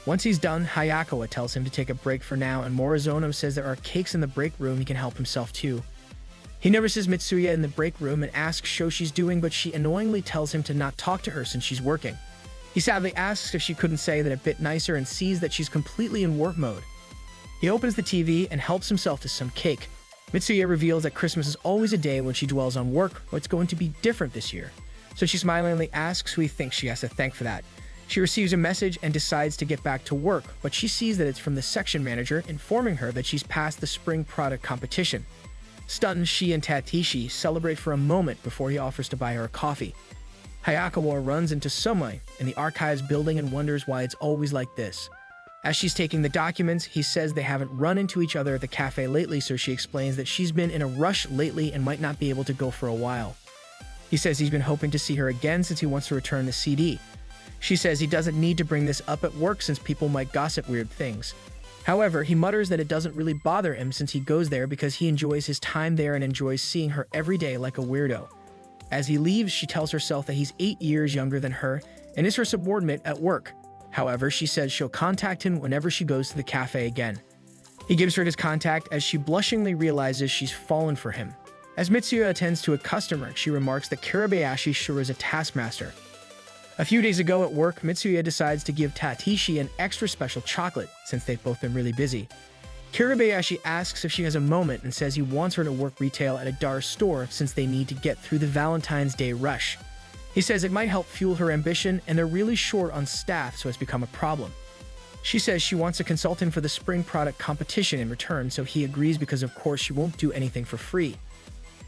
Once he's done, Hayakawa tells him to take a break for now, and Morizono says there are cakes in the break room he can help himself to. He notices Mitsuya in the break room and asks how she's doing, but she annoyingly tells him to not talk to her since she's working. He sadly asks if she couldn't say that a bit nicer and sees that she's completely in work mode. He opens the TV and helps himself to some cake. Mitsuya reveals that Christmas is always a day when she dwells on work, but it's going to be different this year. So she smilingly asks who he thinks she has to thank for that. She receives a message and decides to get back to work, but she sees that it's from the section manager informing her that she's passed the spring product competition. Stunned, she and Tateishi celebrate for a moment before he offers to buy her a coffee. Hayakawa runs into Somi in the archives building and wonders why it's always like this. As she's taking the documents, he says they haven't run into each other at the cafe lately, so she explains that she's been in a rush lately and might not be able to go for a while. He says he's been hoping to see her again since he wants to return the CD. She says he doesn't need to bring this up at work since people might gossip weird things. However, he mutters that it doesn't really bother him since he goes there because he enjoys his time there and enjoys seeing her every day like a weirdo. As he leaves, she tells herself that he's 8 years younger than her and is her subordinate at work. However, she says she'll contact him whenever she goes to the cafe again. He gives her his contact as she blushingly realizes she's fallen for him. As Mitsuya attends to a customer, she remarks that Kirabayashi sure is a taskmaster. A few days ago at work, Mitsuya decides to give Tateishi an extra special chocolate since they've both been really busy. Kirabayashi asks if she has a moment and says he wants her to work retail at a Dar store since they need to get through the Valentine's Day rush. He says it might help fuel her ambition and they're really short on staff, so it's become a problem. She says she wants to consult him for the spring product competition in return, so he agrees because of course she won't do anything for free.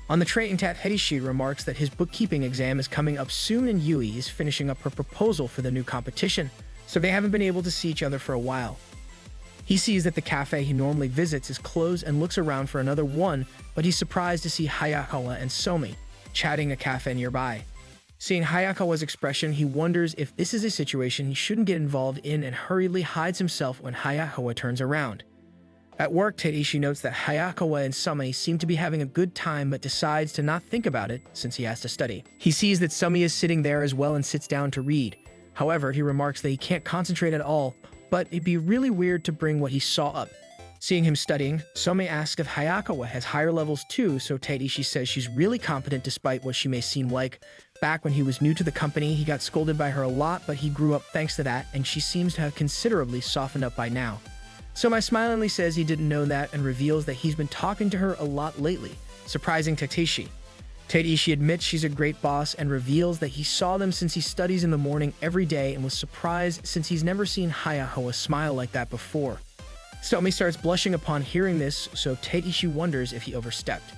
On the train, Tateishi remarks that his bookkeeping exam is coming up soon and Yui is finishing up her proposal for the new competition, so they haven't been able to see each other for a while. He sees that the cafe he normally visits is closed and looks around for another one, but he's surprised to see Hayakawa and Somi chatting at a cafe nearby. Seeing Hayakawa's expression, he wonders if this is a situation he shouldn't get involved in and hurriedly hides himself when Hayakawa turns around. At work, Tateishi notes that Hayakawa and Somi seem to be having a good time but decides to not think about it since he has to study. He sees that Somi is sitting there as well and sits down to read. However, he remarks that he can't concentrate at all, but it'd be really weird to bring what he saw up. Seeing him studying, Somi asks if Hayakawa has higher levels too, so Tateishi says she's really competent despite what she may seem like. Back when he was new to the company, he got scolded by her a lot, but he grew up thanks to that, and she seems to have considerably softened up by now. Somi smilingly says he didn't know that and reveals that he's been talking to her a lot lately, surprising Tateishi. Tateishi admits she's a great boss and reveals that he saw them since he studies in the morning every day and was surprised since he's never seen Hayakawa smile like that before. Somi starts blushing upon hearing this, so Tateishi wonders if he overstepped.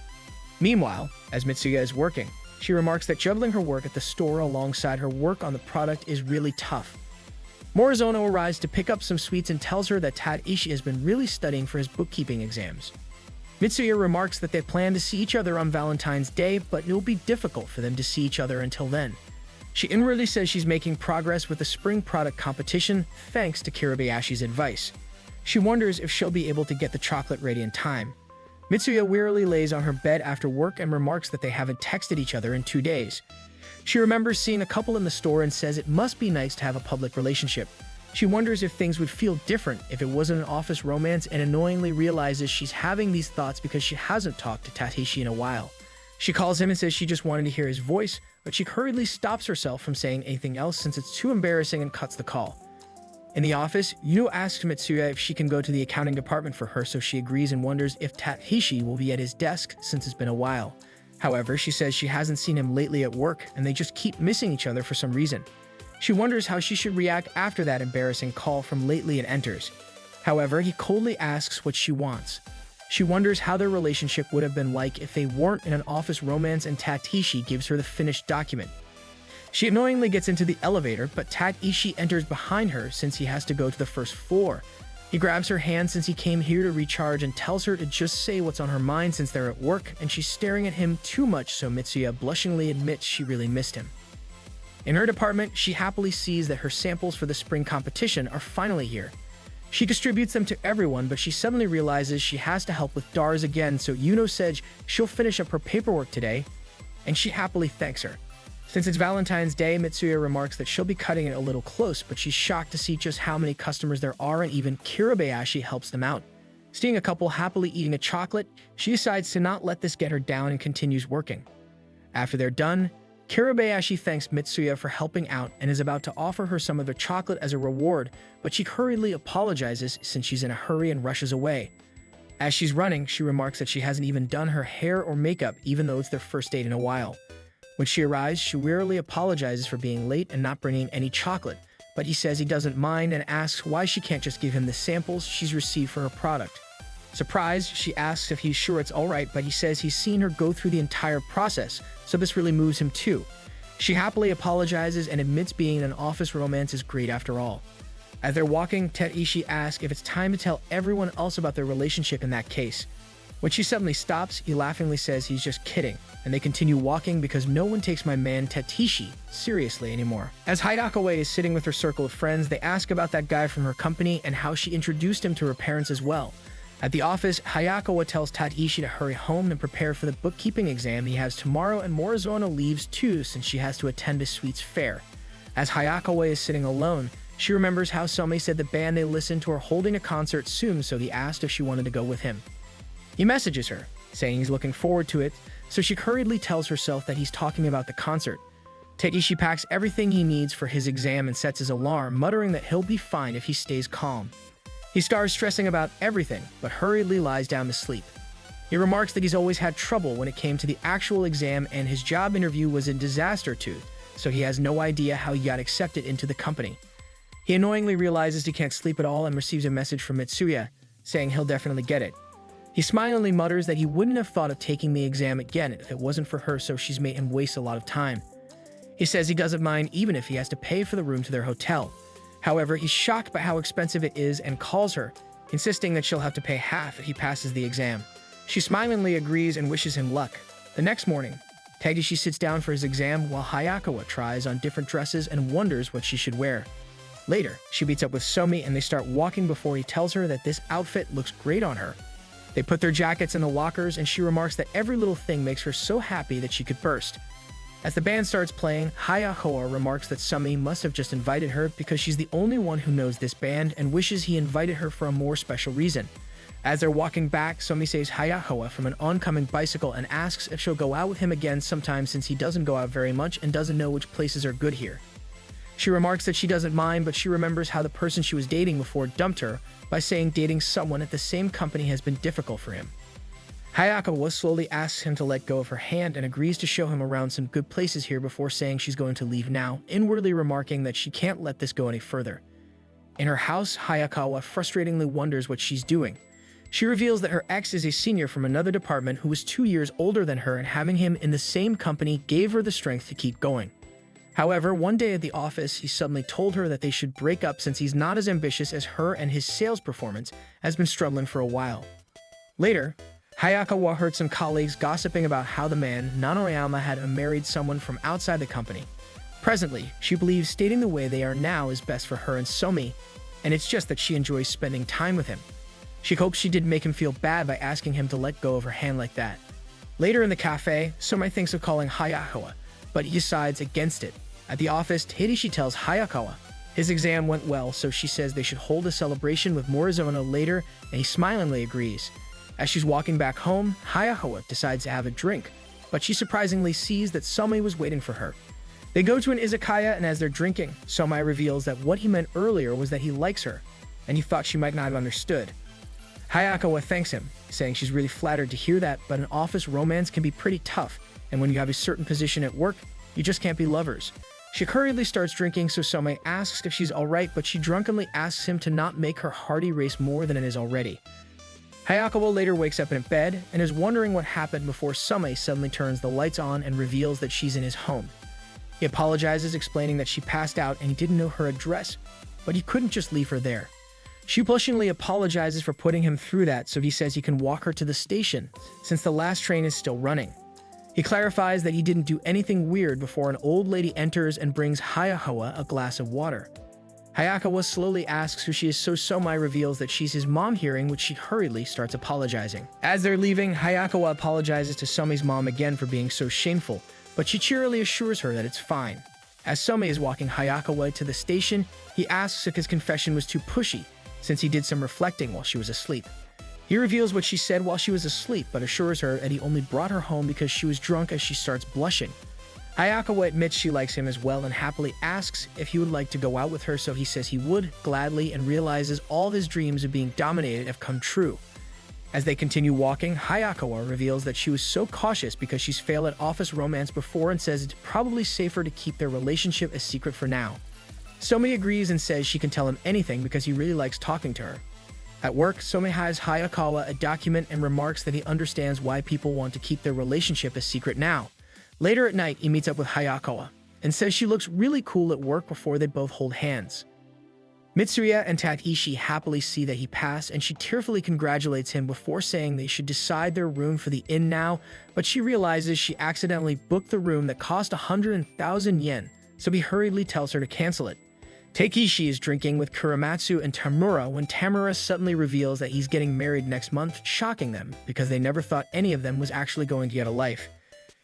Meanwhile, as Mitsuya is working, she remarks that juggling her work at the store alongside her work on the product is really tough. Morizono arrives to pick up some sweets and tells her that Tateishi has been really studying for his bookkeeping exams. Mitsuya remarks that they plan to see each other on Valentine's Day, but it will be difficult for them to see each other until then. She inwardly says she's making progress with the spring product competition thanks to Kirabayashi's advice. She wonders if she'll be able to get the chocolate ready in time. Mitsuya wearily lays on her bed after work and remarks that they haven't texted each other in 2 days. She remembers seeing a couple in the store and says it must be nice to have a public relationship. She wonders if things would feel different if it wasn't an office romance and annoyingly realizes she's having these thoughts because she hasn't talked to Tateishi in a while. She calls him and says she just wanted to hear his voice, but she hurriedly stops herself from saying anything else since it's too embarrassing and cuts the call. In the office, Yuno asks Mitsuya if she can go to the accounting department for her, so she agrees and wonders if Takeshi will be at his desk since it's been a while. However, she says she hasn't seen him lately at work and they just keep missing each other for some reason. She wonders how she should react after that embarrassing call from lately and enters. However, he coldly asks what she wants. She wonders how their relationship would have been like if they weren't in an office romance, and Takeshi gives her the finished document. She annoyingly gets into the elevator, but Takeshi enters behind her since he has to go to the first floor. He grabs her hand since he came here to recharge and tells her to just say what's on her mind since they're at work, and she's staring at him too much, so Mitsuya blushingly admits she really missed him. In her department, she happily sees that her samples for the spring competition are finally here. She distributes them to everyone, but she suddenly realizes she has to help with DARS again, so Yuno says she'll finish up her paperwork today, and she happily thanks her. Since it's Valentine's Day, Mitsuya remarks that she'll be cutting it a little close, but she's shocked to see just how many customers there are, and even Kirabayashi helps them out. Seeing a couple happily eating a chocolate, she decides to not let this get her down and continues working. After they're done, Kirabayashi thanks Mitsuya for helping out and is about to offer her some of the chocolate as a reward, but she hurriedly apologizes since she's in a hurry and rushes away. As she's running, she remarks that she hasn't even done her hair or makeup, even though it's their first date in a while. When she arrives, she wearily apologizes for being late and not bringing any chocolate, but he says he doesn't mind and asks why she can't just give him the samples she's received for her product. Surprised, she asks if he's sure it's alright, but he says he's seen her go through the entire process, so this really moves him too. She happily apologizes and admits being in an office romance is great after all. As they're walking, Takeshi asks if it's time to tell everyone else about their relationship in that case. When she suddenly stops, he laughingly says he's just kidding, and they continue walking because no one takes my man Takeshi seriously anymore. As Hayakawa is sitting with her circle of friends, they ask about that guy from her company and how she introduced him to her parents as well. At the office, Hayakawa tells Takeshi to hurry home and prepare for the bookkeeping exam he has tomorrow, and Morizono leaves too since she has to attend a sweets fair. As Hayakawa is sitting alone, she remembers how Sumi said the band they listened to are holding a concert soon, so he asked if she wanted to go with him. He messages her, saying he's looking forward to it, so she hurriedly tells herself that he's talking about the concert. Takeshi packs everything he needs for his exam and sets his alarm, muttering that he'll be fine if he stays calm. He starts stressing about everything, but hurriedly lies down to sleep. He remarks that he's always had trouble when it came to the actual exam, and his job interview was a disaster too, so he has no idea how he got accepted into the company. He annoyingly realizes he can't sleep at all and receives a message from Mitsuya, saying he'll definitely get it. He smilingly mutters that he wouldn't have thought of taking the exam again if it wasn't for her, so she's made him waste a lot of time. He says he doesn't mind even if he has to pay for the room to their hotel. However, he's shocked by how expensive it is and calls her, insisting that she'll have to pay half if he passes the exam. She smilingly agrees and wishes him luck. The next morning, Takeshi sits down for his exam while Hayakawa tries on different dresses and wonders what she should wear. Later, she meets up with Sumi and they start walking before he tells her that this outfit looks great on her. They put their jackets in the lockers, and she remarks that every little thing makes her so happy that she could burst. As the band starts playing, Hayakawa remarks that Sumi must have just invited her because she's the only one who knows this band and wishes he invited her for a more special reason. As they're walking back, Sumi saves Hayakawa from an oncoming bicycle and asks if she'll go out with him again sometime since he doesn't go out very much and doesn't know which places are good here. She remarks that she doesn't mind, but she remembers how the person she was dating before dumped her by saying dating someone at the same company has been difficult for him. Hayakawa slowly asks him to let go of her hand and agrees to show him around some good places here before saying she's going to leave now, inwardly remarking that she can't let this go any further. In her house, Hayakawa frustratingly wonders what she's doing. She reveals that her ex is a senior from another department who was 2 years older than her, and having him in the same company gave her the strength to keep going. However, one day at the office, he suddenly told her that they should break up since he's not as ambitious as her and his sales performance has been struggling for a while. Later, Hayakawa heard some colleagues gossiping about how the man, Nanoyama, had married someone from outside the company. Presently, she believes stating the way they are now is best for her and Sumi, and it's just that she enjoys spending time with him. She hopes she didn't make him feel bad by asking him to let go of her hand like that. Later in the cafe, Sumi thinks of calling Hayakawa, but he decides against it. At the office, Takeshi tells Hayakawa his exam went well, so she says they should hold a celebration with Morizono later, and he smilingly agrees. As she's walking back home, Hayakawa decides to have a drink. but she surprisingly sees that Somei was waiting for her. They go to an izakaya, and as they're drinking, Somei reveals that what he meant earlier was that he likes her, and he thought she might not have understood. Hayakawa thanks him, saying she's really flattered to hear that, but an office romance can be pretty tough, and when you have a certain position at work, you just can't be lovers. She hurriedly starts drinking, so Somei asks if she's alright, but she drunkenly asks him to not make her hearty race more than it is already. Hayakawa later wakes up in bed and is wondering what happened before Somei suddenly turns the lights on and reveals that she's in his home. He apologizes, explaining that she passed out and he didn't know her address, but he couldn't just leave her there. She blushingly apologizes for putting him through that, so he says he can walk her to the station, since the last train is still running. He clarifies that he didn't do anything weird before an old lady enters and brings Hayakawa a glass of water. Hayakawa slowly asks who she is, so Somei reveals that she's his mom, hearing which she hurriedly starts apologizing. As they're leaving, Hayakawa apologizes to Somei's mom again for being so shameful, but she cheerily assures her that it's fine. As Somei is walking Hayakawa to the station, he asks if his confession was too pushy, since he did some reflecting while she was asleep. He reveals what she said while she was asleep, but assures her that he only brought her home because she was drunk, as she starts blushing. Hayakawa admits she likes him as well and happily asks if he would like to go out with her, so he says he would, gladly, and realizes all his dreams of being dominated have come true. As they continue walking, Hayakawa reveals that she was so cautious because she's failed at office romance before and says it's probably safer to keep their relationship a secret for now. Somei agrees and says she can tell him anything because he really likes talking to her. At work, Somei has Hayakawa a document and remarks that he understands why people want to keep their relationship a secret now. Later at night, he meets up with Hayakawa and says she looks really cool at work before they both hold hands. Mitsuya and Taishi happily see that he passed, and she tearfully congratulates him before saying they should decide their room for the inn now, but she realizes she accidentally booked the room that cost 100,000 yen, so he hurriedly tells her to cancel it. Takeshi is drinking with Kuramatsu and Tamura when Tamura suddenly reveals that he's getting married next month, shocking them because they never thought any of them was actually going to get a life.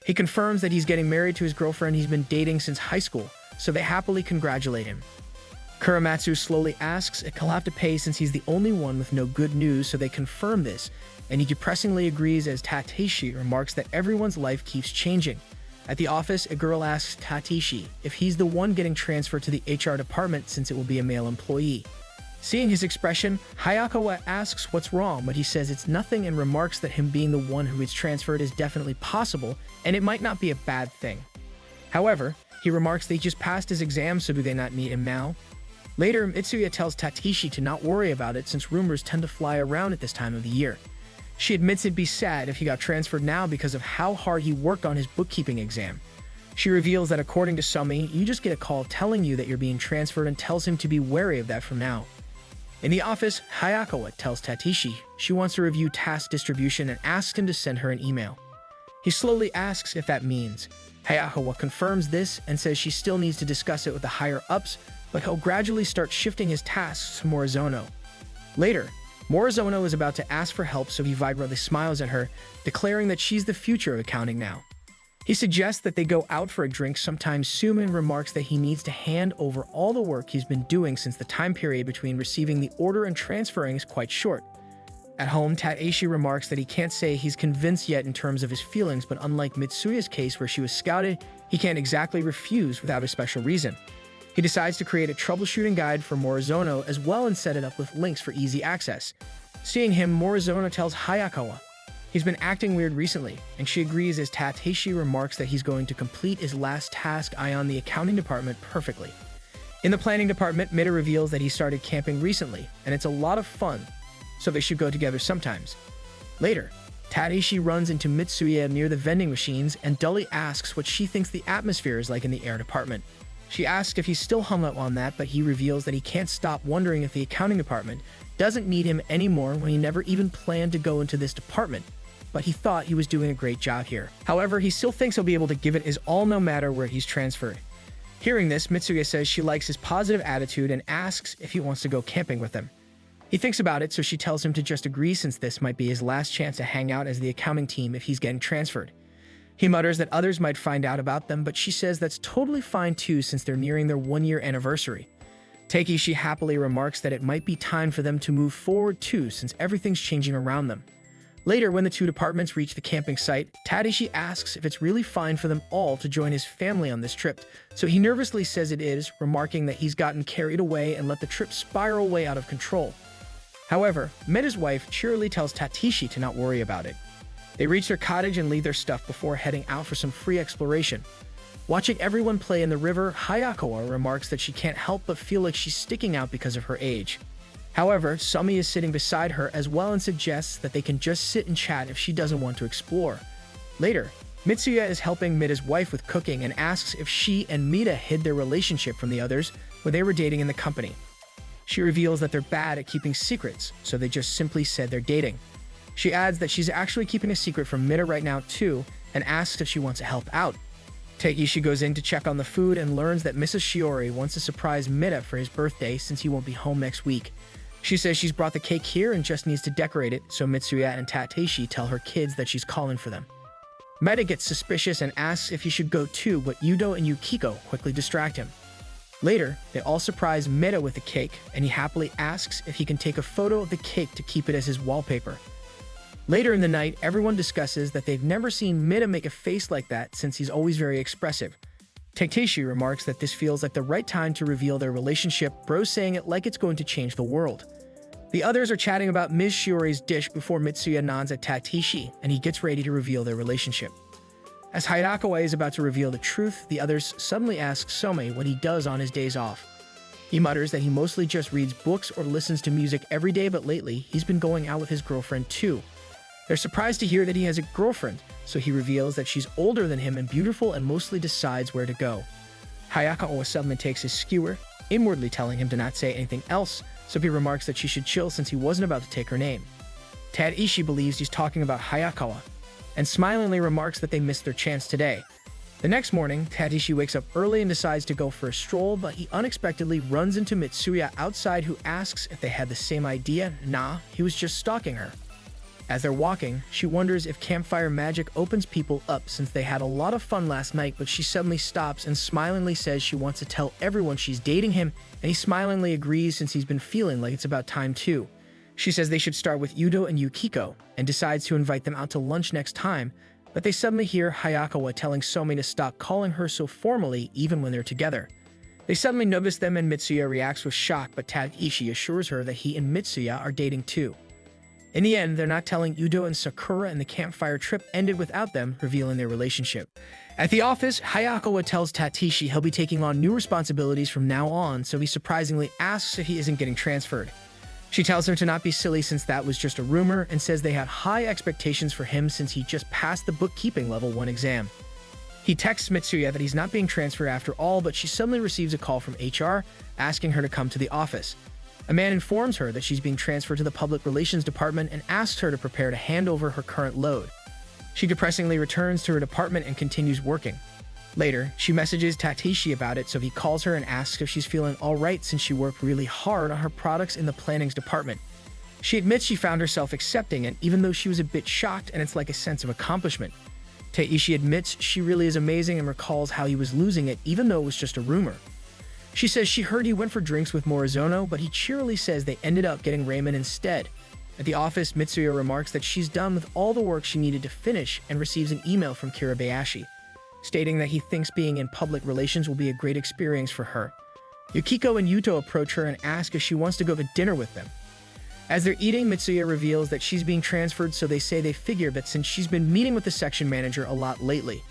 He confirms that he's getting married to his girlfriend he's been dating since high school, so they happily congratulate him. Kuramatsu slowly asks if he'll have to pay since he's the only one with no good news, so they confirm this, and he depressingly agrees as Tateshi remarks that everyone's life keeps changing. At the office, a girl asks Tateshi if he's the one getting transferred to the HR department since it will be a male employee. Seeing his expression, Hayakawa asks what's wrong, but he says it's nothing and remarks that him being the one who is transferred is definitely possible, and it might not be a bad thing. However, he remarks that he just passed his exam, so do they not need him now? Later, Mitsuya tells Tateshi to not worry about it since rumors tend to fly around at this time of the year. She admits it'd be sad if he got transferred now because of how hard he worked on his bookkeeping exam. She reveals that according to Somei, you just get a call telling you that you're being transferred and tells him to be wary of that from now. In the office, Hayakawa tells Tateshi she wants to review task distribution and asks him to send her an email. He slowly asks if that means. Hayakawa confirms this and says she still needs to discuss it with the higher-ups, but he'll gradually start shifting his tasks to Morizono. Later, Morizono is about to ask for help, so he vibrantly smiles at her, declaring that she's the future of accounting now. He suggests that they go out for a drink sometime soon and remarks that he needs to hand over all the work he's been doing since the time period between receiving the order and transferring is quite short. At home, Tateshi remarks that he can't say he's convinced yet in terms of his feelings, but unlike Mitsuya's case where she was scouted, he can't exactly refuse without a special reason. He decides to create a troubleshooting guide for Morizono as well and set it up with links for easy access. Seeing him, Morizono tells Hayakawa he's been acting weird recently, and she agrees as Tateshi remarks that he's going to complete his last task on the accounting department perfectly. In the planning department, Mida reveals that he started camping recently, and it's a lot of fun, so they should go together sometimes. Later, Tateshi runs into Mitsuya near the vending machines and dully asks what she thinks the atmosphere is like in the air department. She asks if he's still hung up on that, but he reveals that he can't stop wondering if the accounting department doesn't need him anymore when he never even planned to go into this department, but he thought he was doing a great job here. However, he still thinks he'll be able to give it his all no matter where he's transferred. Hearing this, Mitsuya says she likes his positive attitude and asks if he wants to go camping with them. He thinks about it, so she tells him to just agree since this might be his last chance to hang out as the accounting team if he's getting transferred. He mutters that others might find out about them, but she says that's totally fine too since they're nearing their one-year anniversary. Takeshi happily remarks that it might be time for them to move forward too since everything's changing around them. Later, when the two departments reach the camping site, Tadashi asks if it's really fine for them all to join his family on this trip, so he nervously says it is, remarking that he's gotten carried away and let the trip spiral way out of control. However, Meta's wife cheerily tells Tadashi to not worry about it. They reach their cottage and leave their stuff before heading out for some free exploration. Watching everyone play in the river, Hayakawa remarks that she can't help but feel like she's sticking out because of her age. However, Sumi is sitting beside her as well and suggests that they can just sit and chat if she doesn't want to explore. Later, Mitsuya is helping Mita's wife with cooking and asks if she and Mita hid their relationship from the others when they were dating in the company. She reveals that they're bad at keeping secrets, so they just simply said they're dating. She adds that she's actually keeping a secret from Mita right now too, and asks if she wants to help out. Takeshi goes in to check on the food and learns that Mrs. Shiori wants to surprise Mita for his birthday since he won't be home next week. She says she's brought the cake here and just needs to decorate it, so Mitsuya and Tadashi tell her kids that she's calling for them. Meta gets suspicious and asks if he should go too, but Yudo and Yukiko quickly distract him. Later, they all surprise Meta with the cake, and he happily asks if he can take a photo of the cake to keep it as his wallpaper. Later in the night, everyone discusses that they've never seen Mita make a face like that since he's always very expressive. Tadashi remarks that this feels like the right time to reveal their relationship, bros saying it like it's going to change the world. The others are chatting about Ms. Shiori's dish before Mitsuya nods at Tadashi, and he gets ready to reveal their relationship. As Hayakawa is about to reveal the truth, the others suddenly ask Some what he does on his days off. He mutters that he mostly just reads books or listens to music every day, but lately, he's been going out with his girlfriend too. They're surprised to hear that he has a girlfriend, so he reveals that she's older than him and beautiful and mostly decides where to go. Hayakawa suddenly takes his skewer, inwardly telling him to not say anything else, so he remarks that she should chill since he wasn't about to take her name. Tadashi believes he's talking about Hayakawa, and smilingly remarks that they missed their chance today. The next morning, Tadashi wakes up early and decides to go for a stroll, but he unexpectedly runs into Mitsuya outside, who asks if they had the same idea. Nah, he was just stalking her. As they're walking, she wonders if campfire magic opens people up since they had a lot of fun last night, but she suddenly stops and smilingly says she wants to tell everyone she's dating him, and he smilingly agrees since he's been feeling like it's about time too. She says they should start with Yudo and Yukiko, and decides to invite them out to lunch next time, but they suddenly hear Hayakawa telling Some to stop calling her so formally even when they're together. They suddenly notice them and Mitsuya reacts with shock, but Tadashi assures her that he and Mitsuya are dating too. In the end, they're not telling Yudo, and Sakura and the campfire trip ended without them revealing their relationship. At the office, Hayakawa tells Tadashi he'll be taking on new responsibilities from now on, so he surprisingly asks if he isn't getting transferred. She tells him to not be silly since that was just a rumor, and says they had high expectations for him since he just passed the bookkeeping level 1 exam. He texts Mitsuya that he's not being transferred after all, but she suddenly receives a call from HR asking her to come to the office. A man informs her that she's being transferred to the public relations department and asks her to prepare to hand over her current load. She depressingly returns to her department and continues working. Later, she messages Tadashi about it, so he calls her and asks if she's feeling alright since she worked really hard on her products in the plannings department. She admits she found herself accepting it, even though she was a bit shocked, and it's like a sense of accomplishment. Tadashi admits she really is amazing and recalls how he was losing it even though it was just a rumor. She says she heard he went for drinks with Morizono, but he cheerily says they ended up getting ramen instead. At the office, Mitsuya remarks that she's done with all the work she needed to finish and receives an email from Kirabayashi, stating that he thinks being in public relations will be a great experience for her. Yukiko and Yuto approach her and ask if she wants to go to dinner with them. As they're eating, Mitsuya reveals that she's being transferred, so they say they figure that since she's been meeting with the section manager a lot lately.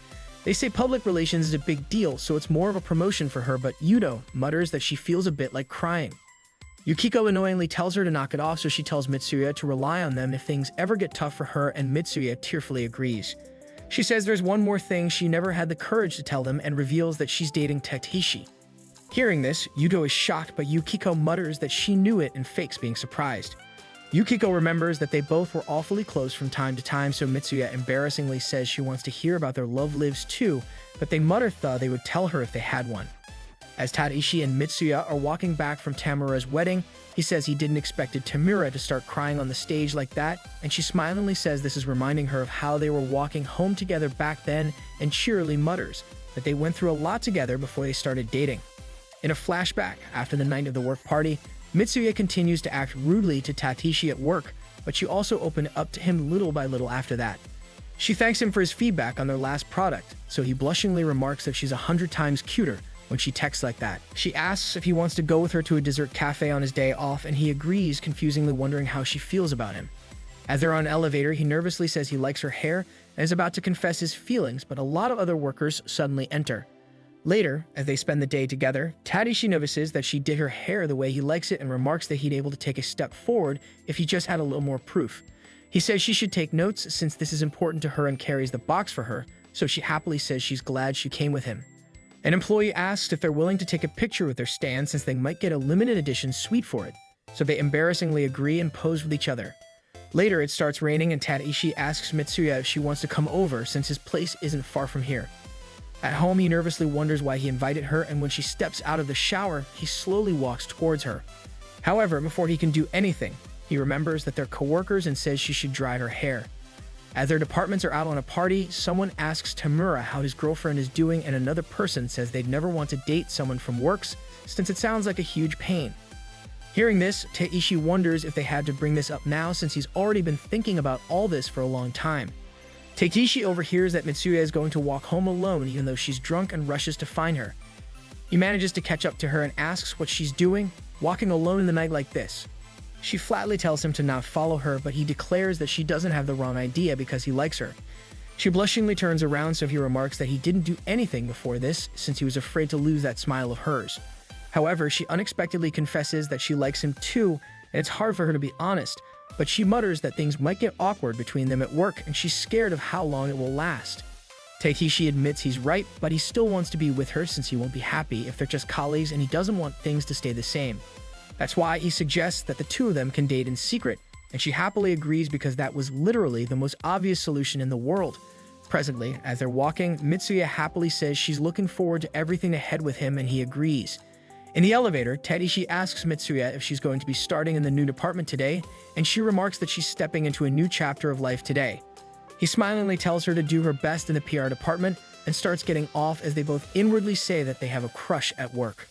They say public relations is a big deal, so it's more of a promotion for her, but Yuto mutters that she feels a bit like crying. Yukiko annoyingly tells her to knock it off, so she tells Mitsuya to rely on them if things ever get tough for her, and Mitsuya tearfully agrees. She says there's one more thing she never had the courage to tell them and reveals that she's dating Tadashi. Hearing this, Yuto is shocked, but Yukiko mutters that she knew it and fakes being surprised. Yukiko remembers that they both were awfully close from time to time, so Mitsuya embarrassingly says she wants to hear about their love lives too, but they mutter they would tell her if they had one. As Tadashi and Mitsuya are walking back from Tamura's wedding, he says he didn't expect Tamura to start crying on the stage like that, and she smilingly says this is reminding her of how they were walking home together back then, and cheerily mutters that they went through a lot together before they started dating. In a flashback, after the night of the work party, Mitsuya continues to act rudely to Tadashi at work, but she also opened up to him little by little after that. She thanks him for his feedback on their last product, so he blushingly remarks that she's 100 times cuter when she texts like that. She asks if he wants to go with her to a dessert cafe on his day off, and he agrees, confusingly wondering how she feels about him. As they're on an elevator, he nervously says he likes her hair and is about to confess his feelings, but a lot of other workers suddenly enter. Later, as they spend the day together, Tadashi notices that she did her hair the way he likes it and remarks that he'd able to take a step forward if he just had a little more proof. He says she should take notes since this is important to her and carries the box for her, so she happily says she's glad she came with him. An employee asks if they're willing to take a picture with their stand since they might get a limited edition suite for it, so they embarrassingly agree and pose with each other. Later, it starts raining and Tadashi asks Mitsuya if she wants to come over since his place isn't far from here. At home, he nervously wonders why he invited her, and when she steps out of the shower, he slowly walks towards her. However, before he can do anything, he remembers that they're co-workers and says she should dry her hair. As their departments are out on a party, someone asks Tamura how his girlfriend is doing, and another person says they'd never want to date someone from works since it sounds like a huge pain. Hearing this, Taishi wonders if they had to bring this up now since he's already been thinking about all this for a long time. Taishi overhears that Mitsuya is going to walk home alone even though she's drunk and rushes to find her. He manages to catch up to her and asks what she's doing, walking alone in the night like this. She flatly tells him to not follow her, but he declares that she doesn't have the wrong idea because he likes her. She blushingly turns around, so he remarks that he didn't do anything before this since he was afraid to lose that smile of hers. However, she unexpectedly confesses that she likes him too, and it's hard for her to be honest, but she mutters that things might get awkward between them at work and she's scared of how long it will last. Taishi admits he's right, but he still wants to be with her since he won't be happy if they're just colleagues and he doesn't want things to stay the same. That's why he suggests that the two of them can date in secret, and she happily agrees because that was literally the most obvious solution in the world. Presently, as they're walking, Mitsuya happily says she's looking forward to everything ahead with him and he agrees. In the elevator, Taishi asks Mitsuya if she's going to be starting in the new department today, and she remarks that she's stepping into a new chapter of life today. He smilingly tells her to do her best in the PR department and starts getting off as they both inwardly say that they have a crush at work.